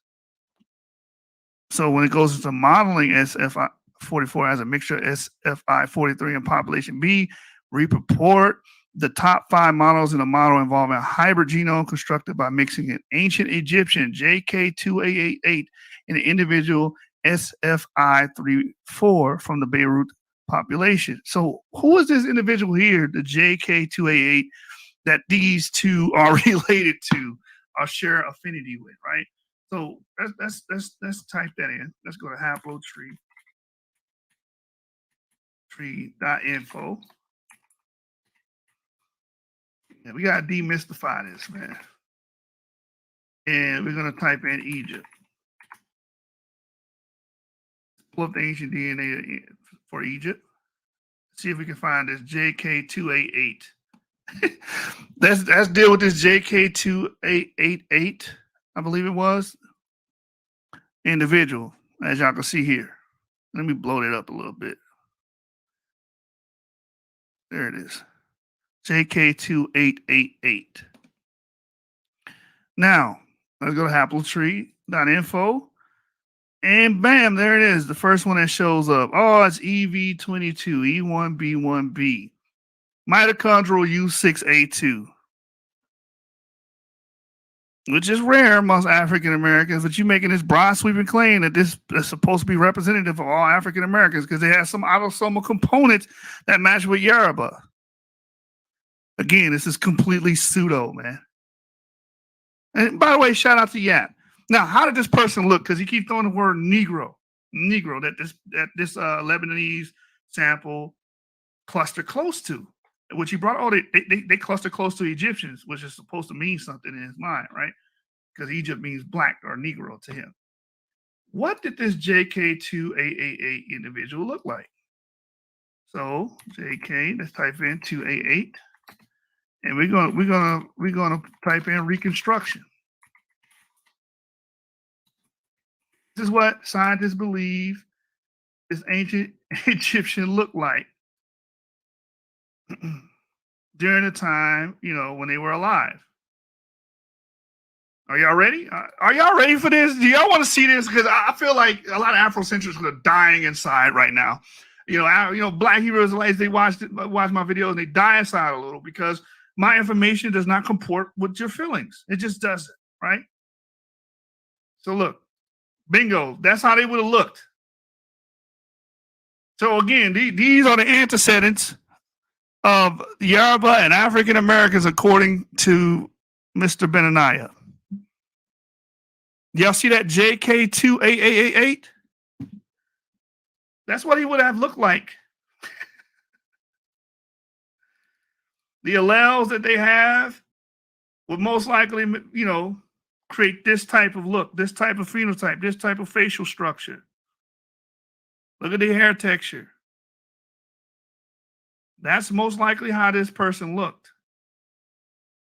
So when it goes into modeling SF44 as a mixture of SFI43 and population B, repurport the top 5 models in a model involving a hybrid genome constructed by mixing an ancient Egyptian JK2888 and an individual SFI34 from the Beirut population. So who is this individual here, the JK288, that these two are related to or share affinity with, right? So let's type that in. Let's go to haplotree.info. Yeah, we gotta demystify this, man. And we're gonna type in Egypt. Pull up the ancient DNA for Egypt. See if we can find this JK288. Let's deal with this JK2888, I believe it was. Individual, as y'all can see here. Let me blow it up a little bit. There it is. JK2888. Now, let's go to haplotree.info. And bam, there it is. The first one that shows up. Oh, it's EV22, E1B1B. Mitochondrial U6A2. Which is rare amongst African Americans, but you're making this broad sweeping claim that this is supposed to be representative of all African Americans because they have some autosomal components that match with Yoruba. Again, this is completely pseudo, man. And by the way, shout out to Yap. Now, how did this person look? Because he keeps throwing the word Negro, that this Lebanese sample cluster close to, which he brought. Oh, they cluster close to Egyptians, which is supposed to mean something in his mind, right? Because Egypt means black or Negro to him. What did this JK2888 individual look like? So JK, let's type in 288. And we're gonna type in reconstruction. This is what scientists believe this ancient Egyptian looked like during the time, when they were alive. Are y'all ready? Are y'all ready for this? Do y'all want to see this? Because I feel like a lot of Afrocentrics are dying inside right now. Black Hebrew Israelites, they watch my videos and they die inside a little because my information does not comport with your feelings. It just doesn't, right? So look, bingo, that's how they would have looked. So again, these are the antecedents of Yoruba and African Americans according to Mr. Benaniah. Y'all see that JK28888? That's what he would have looked like. The alleles that they have would most likely, create this type of look, this type of phenotype, this type of facial structure. Look at the hair texture. That's most likely how this person looked.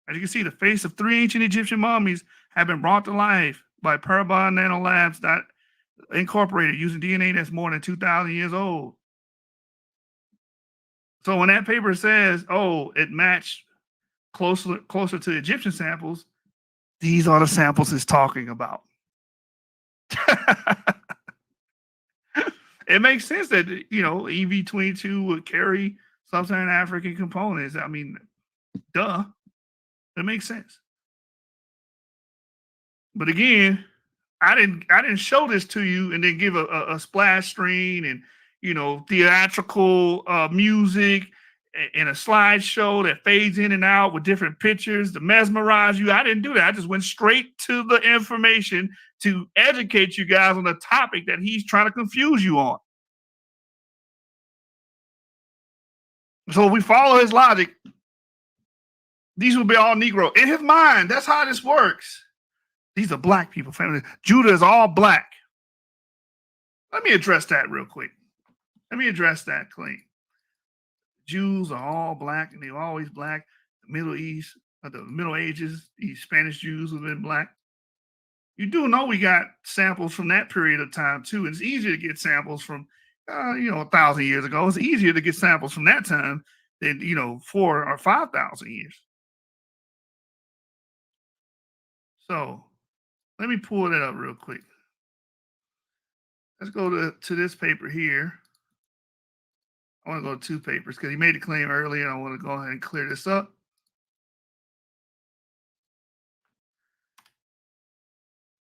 As you can see, the face of 3 ancient Egyptian mummies have been brought to life by Parabon Nanolabs Incorporated using DNA that's more than 2,000 years old. So when that paper says, oh, it matched closer to Egyptian samples, these are the samples it's talking about. It makes sense that, EV22 would carry sub-Saharan African components. I mean, duh. It makes sense. But again, I didn't show this to you and then give a splash screen and, you know, theatrical music and a slideshow that fades in and out with different pictures to mesmerize you. I didn't do that. I just went straight to the information to educate you guys on the topic that he's trying to confuse you on. So if we follow his logic, these will be all Negro. In his mind, that's how this works. These are black people. Family. Judah is all black. Let me address that real quick. Let me address that clean. Jews are all black, and they're always black. The Middle East, the Middle Ages, the Spanish Jews have been black. You do know we got samples from that period of time, too. And it's easier to get samples from, 1,000 years ago. It's easier to get samples from that time than, 4,000 or 5,000 years. So let me pull that up real quick. Let's go to this paper here. I want to go to two papers because he made a claim earlier. I want to go ahead and clear this up.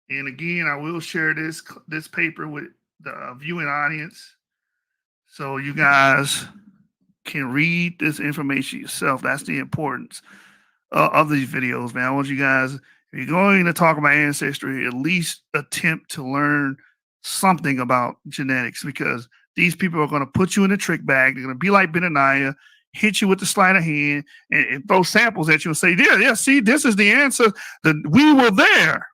And again, I will share this paper with the viewing audience so you guys can read this information yourself. That's the importance of these videos, man. I want you guys, if you're going to talk about ancestry, at least attempt to learn something about genetics, because these people are going to put you in a trick bag. They're going to be like Benaniah, hit you with the sleight of hand, and throw samples at you and say, yeah, see, this is the answer. We were there.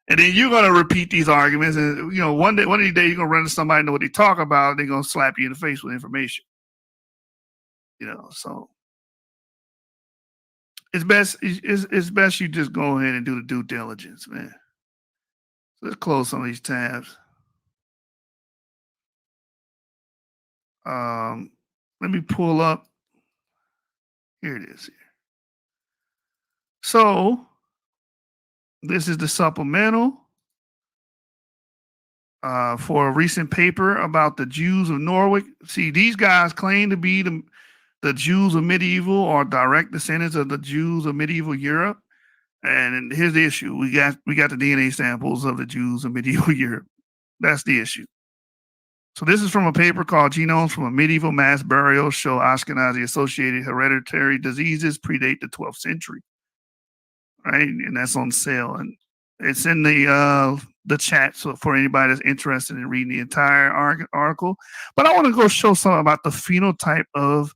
And then you're going to repeat these arguments. And, one of these days, you're going to run into somebody and know what they talk about. They're going to slap you in the face with information. So it's best you just go ahead and do the due diligence, man. So let's close some of these tabs. Let me pull up. Here it is. So this is the supplemental for a recent paper about the Jews of Norwich. See, these guys claim to be the Jews of medieval or direct descendants of the Jews of medieval Europe. And here's the issue. We got the DNA samples of the Jews of medieval Europe. That's the issue. So this is from a paper called Genomes from a Medieval Mass Burial Show Ashkenazi Associated Hereditary Diseases Predate the 12th Century. Right? And that's on sale. And it's in the chat so for anybody that's interested in reading the entire article. But I want to go show something about the phenotype of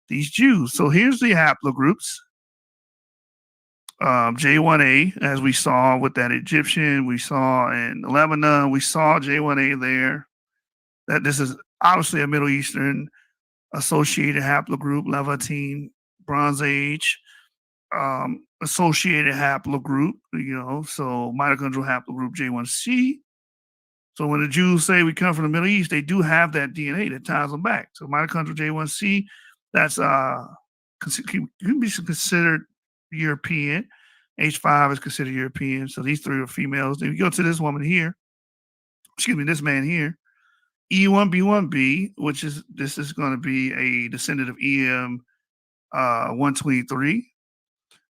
these Jews. So here's the haplogroups. J1A, as we saw with that Egyptian, we saw in Lebanon, we saw J1A there. That this is obviously a Middle Eastern associated haplogroup, Levantine, Bronze Age, associated haplogroup, so mitochondrial haplogroup J1C. So when the Jews say we come from the Middle East, they do have that DNA that ties them back. So mitochondrial J1C, that's can be considered European. H5 is considered European. So these three are females. Then we go to this woman here. This man here. E1B1B, this is going to be a descendant of EM 123.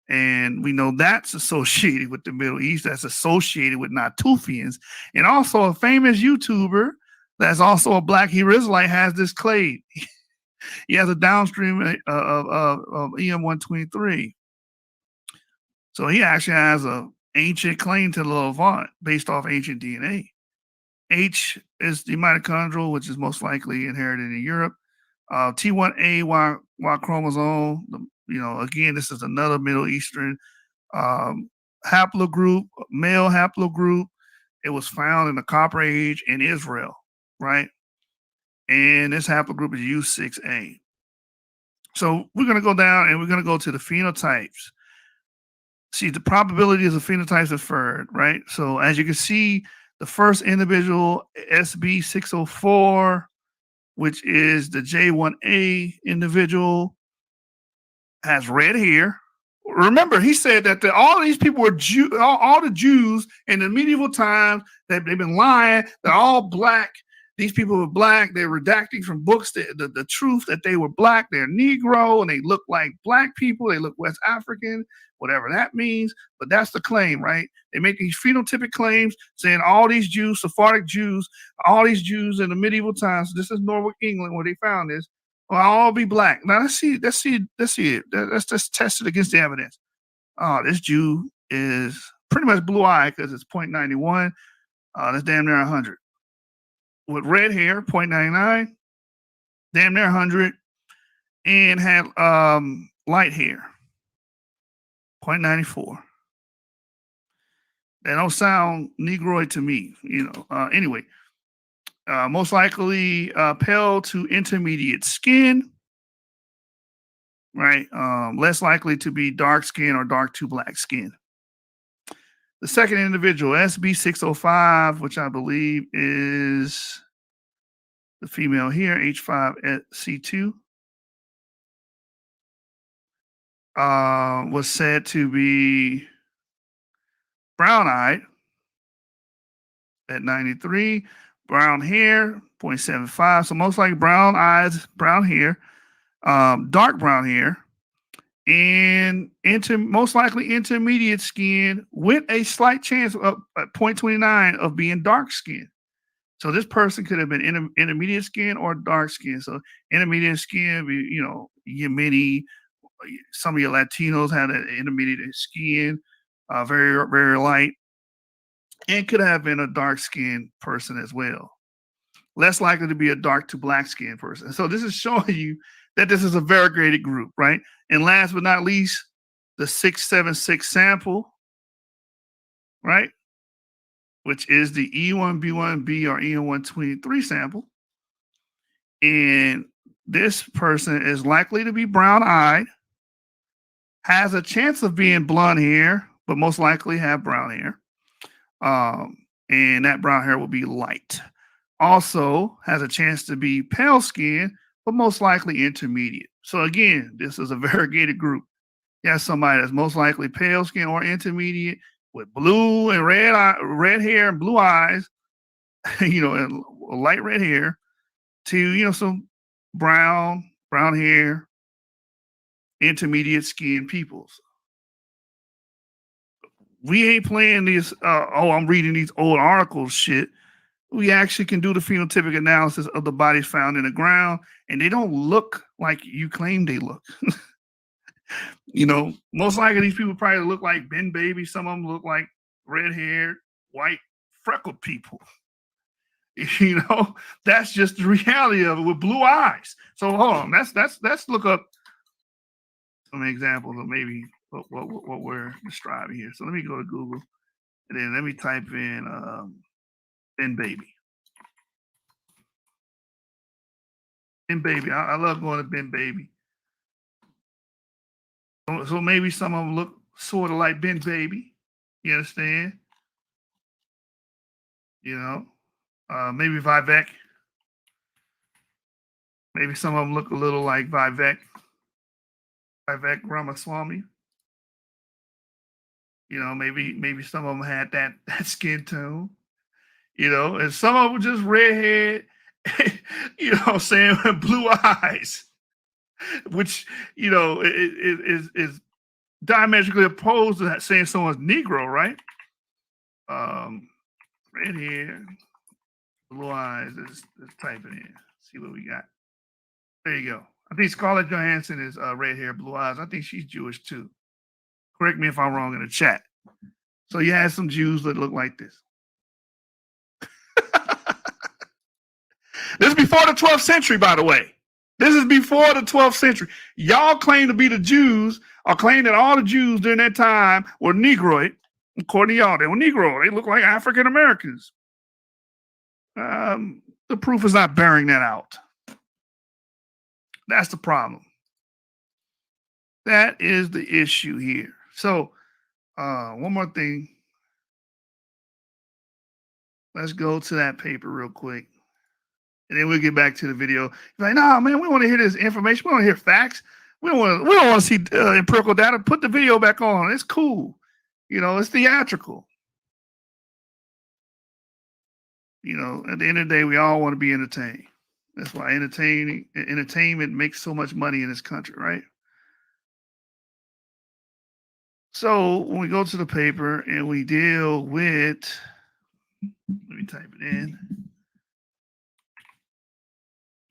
And we know that's associated with the Middle East. That's associated with Natufians. And also a famous YouTuber that's also a black Hebrew Israelite has this clade. He has a downstream of EM 123. So he actually has an ancient claim to the Levant based off ancient DNA. H is the mitochondrial, which is most likely inherited in Europe. T1A Y chromosome. Again, this is another Middle Eastern haplogroup, male haplogroup. It was found in the Copper Age in Israel, right? And this haplogroup is U6A. So we're going to go down and we're going to go to the phenotypes. See, the probabilities of phenotypes inferred, right? So as you can see, the first individual, SB604, which is the J1A individual, has red hair. Remember, he said that all these people were all the Jews in the medieval times, that they've been lying, they're all black, these people were black. They're redacting from books the truth that they were black. They're Negro and they look like black people. They look West African, whatever that means. But that's the claim, right? They make these phenotypic claims saying all these Jews, Sephardic Jews, all these Jews in the medieval times, this is Norfolk, England, where they found this, will all be black. Now let's see it. Let's just test it against the evidence. Oh, this Jew is pretty much blue-eyed because it's 0.91. That's damn near 100. With red hair, 0.99, damn near 100, and had light hair, 0.94. That don't sound Negroid to me, Anyway, most likely pale to intermediate skin, right? Less likely to be dark skin or dark to black skin. The second individual, SB605, which I believe is the female here, H5C2, was said to be brown-eyed at 93, brown hair, 0.75. So most likely brown eyes, brown hair, dark brown hair, and most likely intermediate skin with a slight chance of 0.29 of being dark skin. So this person could have been intermediate skin or dark skin. So intermediate skin, Yemeni, some of your Latinos had an intermediate skin, very, very light, and could have been a dark skinned person as well. Less likely to be a dark to black skinned person. So this is showing you that this is a variegated group, right? And last but not least, the 676 sample, right? Which is the E1B1B or E123 sample. And this person is likely to be brown-eyed, has a chance of being blonde hair, but most likely have brown hair. And that brown hair will be light. Also has a chance to be pale skin, but most likely intermediate. So again, this is a variegated group. You have somebody that's most likely pale skin or intermediate with blue and red hair and blue eyes, and light red hair, to some brown hair, intermediate skin peoples. We ain't playing this, I'm reading these old articles shit. We actually can do the phenotypic analysis of the bodies found in the ground, and they don't look like you claim they look. Most likely these people probably look like Ben Baby. Some of them look like red-haired, white, freckled people. That's just the reality of it with blue eyes. So hold on, let's look up some examples of maybe what we're describing here. So let me go to Google, and then let me type in Ben Baby. Ben Baby. I love going to Ben Baby. So maybe some of them look sort of like Ben Baby. You understand? Maybe Vivek. Maybe some of them look a little like Vivek Ramaswamy. Maybe some of them had that skin tone. And some of them just redhead, saying blue eyes, which, is diametrically opposed to that saying someone's Negro, right? Red hair, blue eyes, let's type it in, see what we got. There you go. I think Scarlett Johansson is red hair, blue eyes. I think she's Jewish too. Correct me if I'm wrong in the chat. So you had some Jews that look like this. This is before the 12th century, by the way. This is before the 12th century. Y'all claim to be the Jews, or claim that all the Jews during that time were Negroid. According to y'all, they were Negro. They look like African Americans. The proof is not bearing that out. That's the problem. That is the issue here. So, one more thing. Let's go to that paper real quick. And then we'll get back to the video. You're like, nah, man, we want to hear this information. We want to hear facts. We don't want to see empirical data. Put the video back on. It's cool. It's theatrical. You know, at the end of the day, we all want to be entertained. That's why entertainment makes so much money in this country, right? So when we go to the paper and we deal with, let me type it in,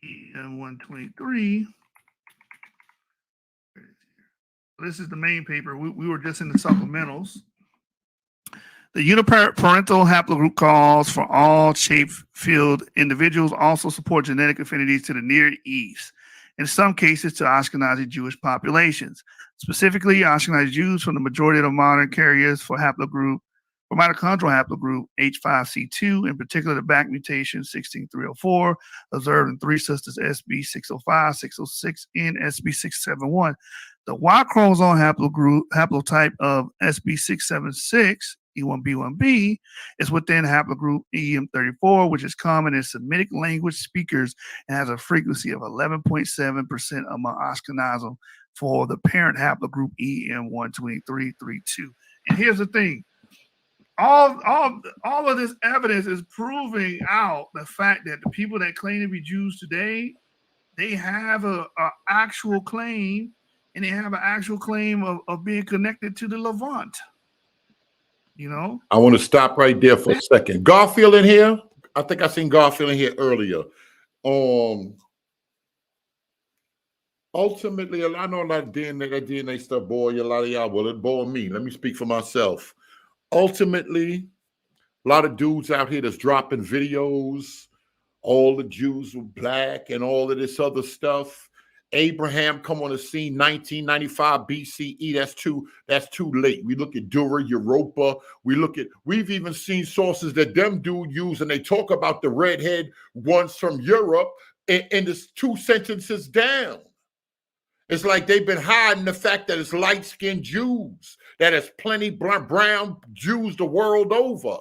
EM 123. This is the main paper. We were just in the supplementals. The uniparental haplogroup calls for all shape-filled individuals also support genetic affinities to the Near East, in some cases to Ashkenazi Jewish populations. Specifically, Ashkenazi Jews from the majority of the modern carriers for mitochondrial haplogroup H5C2, in particular the back mutation 16304, observed in 3 sisters SB605, 606, and SB671. The Y chromosome haplotype of SB676, E1B1B, is within haplogroup EM34, which is common in Semitic language speakers and has a frequency of 11.7% among Ashkenazim for the parent haplogroup EM12332. And here's the thing. All of this evidence is proving out the fact that the people that claim to be Jews today, they have a actual claim, and they have an actual claim of being connected to the Levant. You know? I want to stop right there for a second. Garfield in here? I think I seen Garfield in here earlier. Ultimately, I know a lot of DNA stuff bore you, a lot of y'all. Well, it bore me. Let me speak for myself. Ultimately, a lot of dudes out here that's dropping videos, all the Jews were black and all of this other stuff. Abraham come on the scene 1995 BCE. That's too late. We look at Dura, Europa. We've even seen sources that them dude use, and they talk about the redhead ones from Europe in this 2 sentences down. It's like they've been hiding the fact that it's light-skinned Jews, that it's plenty brown Jews the world over.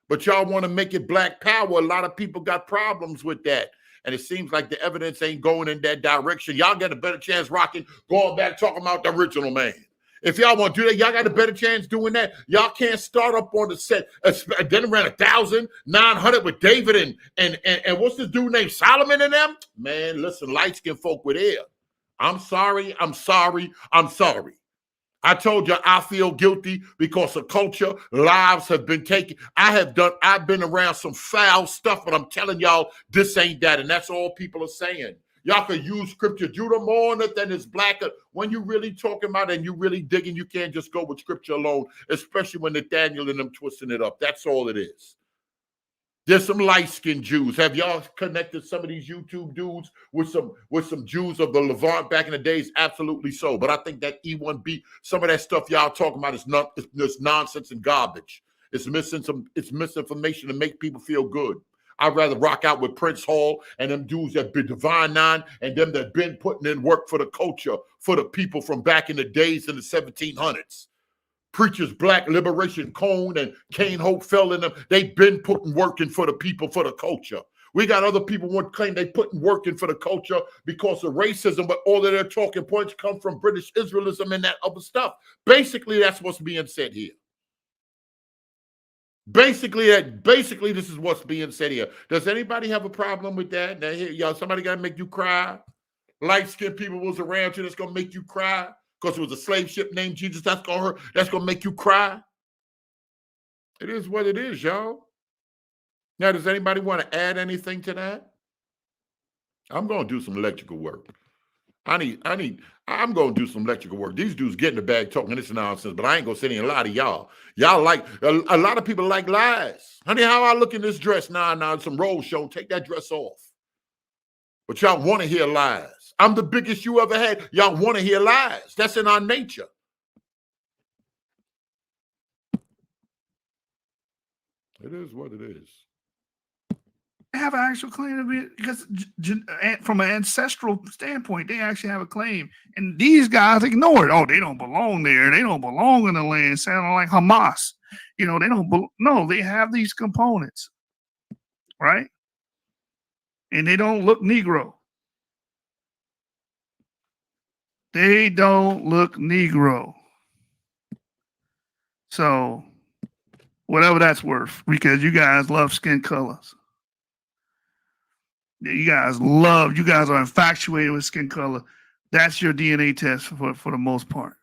But y'all want to make it black power. A lot of people got problems with that. And it seems like the evidence ain't going in that direction. Y'all got a better chance going back talking about the original man. If y'all want to do that, y'all got a better chance doing that. Y'all can't start up on the set. Then around 1,900 with David and what's this dude named Solomon and them? Man, listen, light-skinned folk were there. I'm sorry. I told you I feel guilty because of culture. Lives have been taken. I've been around some foul stuff, but I'm telling y'all, this ain't that. And that's all people are saying. Y'all can use scripture. Judah more than is black. When you really talking about it and you really digging, you can't just go with scripture alone, especially when Nathaniel and them twisting it up. That's all it is. There's some light-skinned Jews. Have y'all connected some of these YouTube dudes with some Jews of the Levant back in the days? Absolutely so. But I think that E1B, some of that stuff y'all talking about is nonsense and garbage. It's misinformation to make people feel good. I'd rather rock out with Prince Hall and them dudes that been Divine Nine and them that been putting in work for the culture, for the people from back in the days in the 1700s. Preachers, Black Liberation, Cone and Kane Hope fell in them. They've been putting work in for the people, for the culture. We got other people who claim they putting work in for the culture because of racism, but all of their talking points come from British Israelism and that other stuff. Basically, that's what's being said here. Basically, this is what's being said here. Does anybody have a problem with that? Now, here, y'all, somebody got to make you cry. Light-skinned people was around you that's going to make you cry. Because it was a slave ship named Jesus, that's gonna make you cry. It is what it is, y'all. Now, does anybody want to add anything to that? I'm gonna do some electrical work. I'm gonna do some electrical work. These dudes get in the bag talking this nonsense, but I ain't gonna sit in a lot of y'all. Y'all like a lot of people like lies. Honey, how I look in this dress? Nah, some roll show. Take that dress off. But y'all want to hear lies. I'm the biggest you ever had. Y'all want to hear lies. That's in our nature. It is what it is. They have an actual claim to be, because from an ancestral standpoint, they actually have a claim. And these guys ignore it. Oh, they don't belong there. They don't belong in the land. Sounding like Hamas. You know, no, they have these components. Right? And they don't look Negro. They don't look Negro. So, whatever that's worth, because you guys love skin colors. You guys are infatuated with skin color. That's your DNA test for the most part.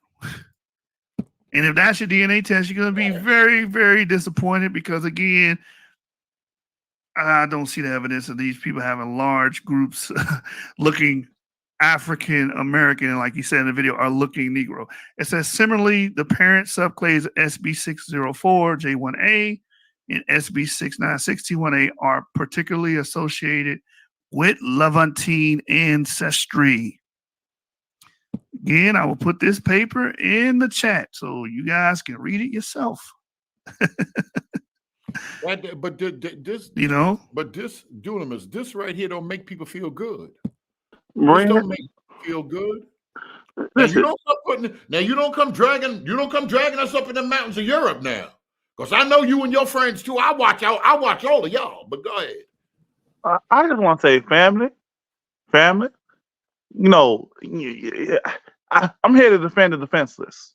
And if that's your DNA test, you're going to be very, very disappointed because, again, I don't see the evidence of these people having large groups looking African American, and like you said in the video, are looking Negro. It says similarly, the parent subclades SB604, J1A, and SB696T1A are particularly associated with Levantine ancestry. Again, I will put this paper in the chat so you guys can read it yourself. But this, but this dunamis, this right here don't make people feel good. This don't make people feel good. Now you don't come dragging us up in the mountains of Europe now, because I know you and your friends too. I watch all of y'all. But go ahead. I just want to say, family. You know, I'm here to defend the defenseless.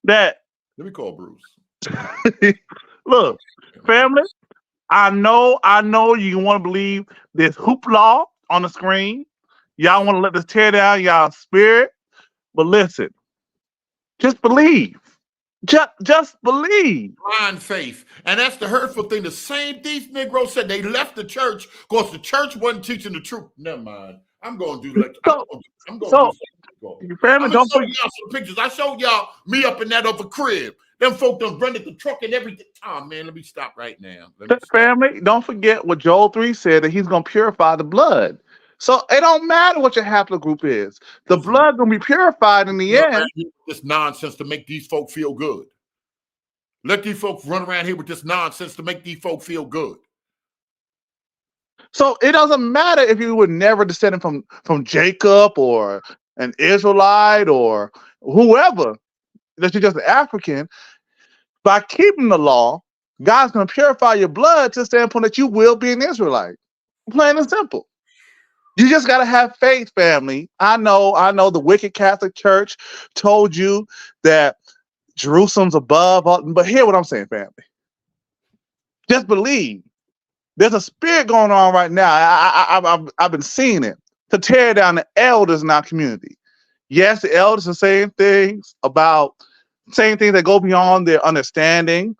Let me call Bruce. Look, family, I know you want to believe this hoopla on the screen. Y'all want to let this tear down y'all spirit. But listen, just believe. Just believe. Blind faith. And that's the hurtful thing. The same these Negroes said they left the church because the church wasn't teaching the truth. Never mind. I'm going to do like I'm going to do family, don't show y'all some pictures. I showed y'all me up in that other crib. Them folk done rented the truck and everything. Oh man, let me stop right now. Family, don't forget what Joel 3 said, that he's going to purify the blood. So it don't matter what your haplogroup is. The blood going to be purified in the end. This nonsense to make these folk feel good. Let these folks run around here with this nonsense to make these folk feel good. So it doesn't matter if you were never descended from Jacob or an Israelite or whoever, that you're just an African. By keeping the law, God's going to purify your blood to the standpoint that you will be an Israelite. Plain and simple. You just got to have faith, family. I know the wicked Catholic Church told you that Jerusalem's above, but hear what I'm saying, family. Just believe. There's a spirit going on right now. I've been seeing it to tear down the elders in our community. Yes, the elders are saying things that go beyond their understanding,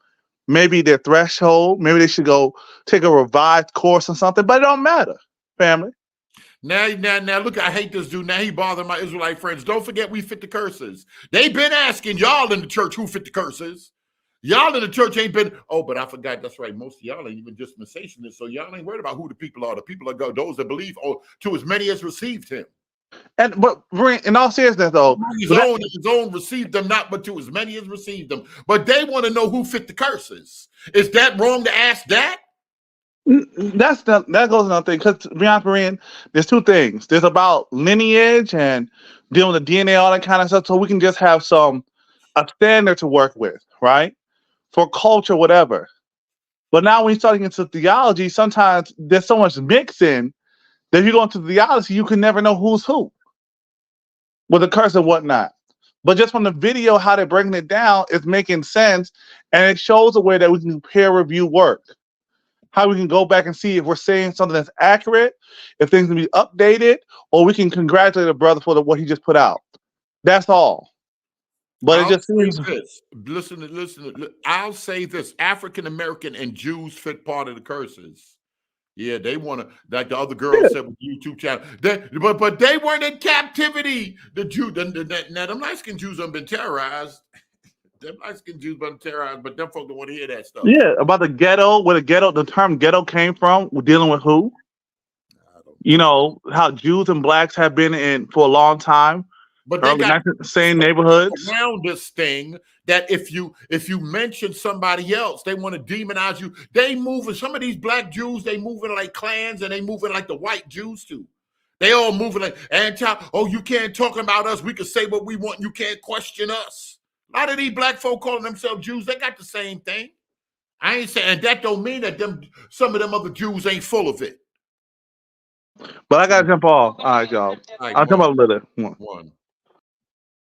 maybe their threshold. Maybe they should go take a revised course or something, but it don't matter, family. Now, look, I hate this dude. Now he bothering my Israelite friends. Don't forget we fit the curses. They've been asking y'all in the church who fit the curses. Y'all in the church ain't been, but I forgot, that's right. Most of y'all ain't even dispensationists, so y'all ain't worried about who the people are. The people are those that believe, to as many as received him. But in all seriousness, though, his own received them not, but to as many as received them. But they want to know who fit the curses. Is that wrong to ask that? That goes another thing, because to be honest, Marian, there's two things. There's about lineage and dealing with the DNA, all that kind of stuff, so we can just have a standard to work with, right? For culture, whatever. But now when you start into theology, sometimes there's so much mixing that if you go into theology, you can never know who's who with the curse and whatnot. But just from the video, how they're breaking it down, it's making sense, and it shows a way that we can peer review work. How we can go back and see if we're saying something that's accurate, if things can be updated, or we can congratulate a brother for what he just put out. That's all. But it just seems. Listen. I'll say this: African American and Jews fit part of the curses. Yeah, they want to, like the other girl said with the YouTube channel. But they weren't in captivity. The Jew, now them light-skinned Jews have been terrorized. Them light-skinned Jews been terrorized, but them folks don't want to hear that stuff. Yeah, about the ghetto, where the term ghetto came from. We're dealing with who? You know how Jews and blacks have been in for a long time. But they got the same neighborhoods around this thing that if you mention somebody else, they want to demonize you. They moving, some of these black Jews, they moving like clans, and they moving like the white Jews too. They all moving like you can't talk about us. We can say what we want. You can't question us. A lot of these black folk calling themselves Jews, they got the same thing. I ain't saying, and that don't mean that some of them other Jews ain't full of it. But I gotta jump off. All right, y'all. I'll jump off a little. One.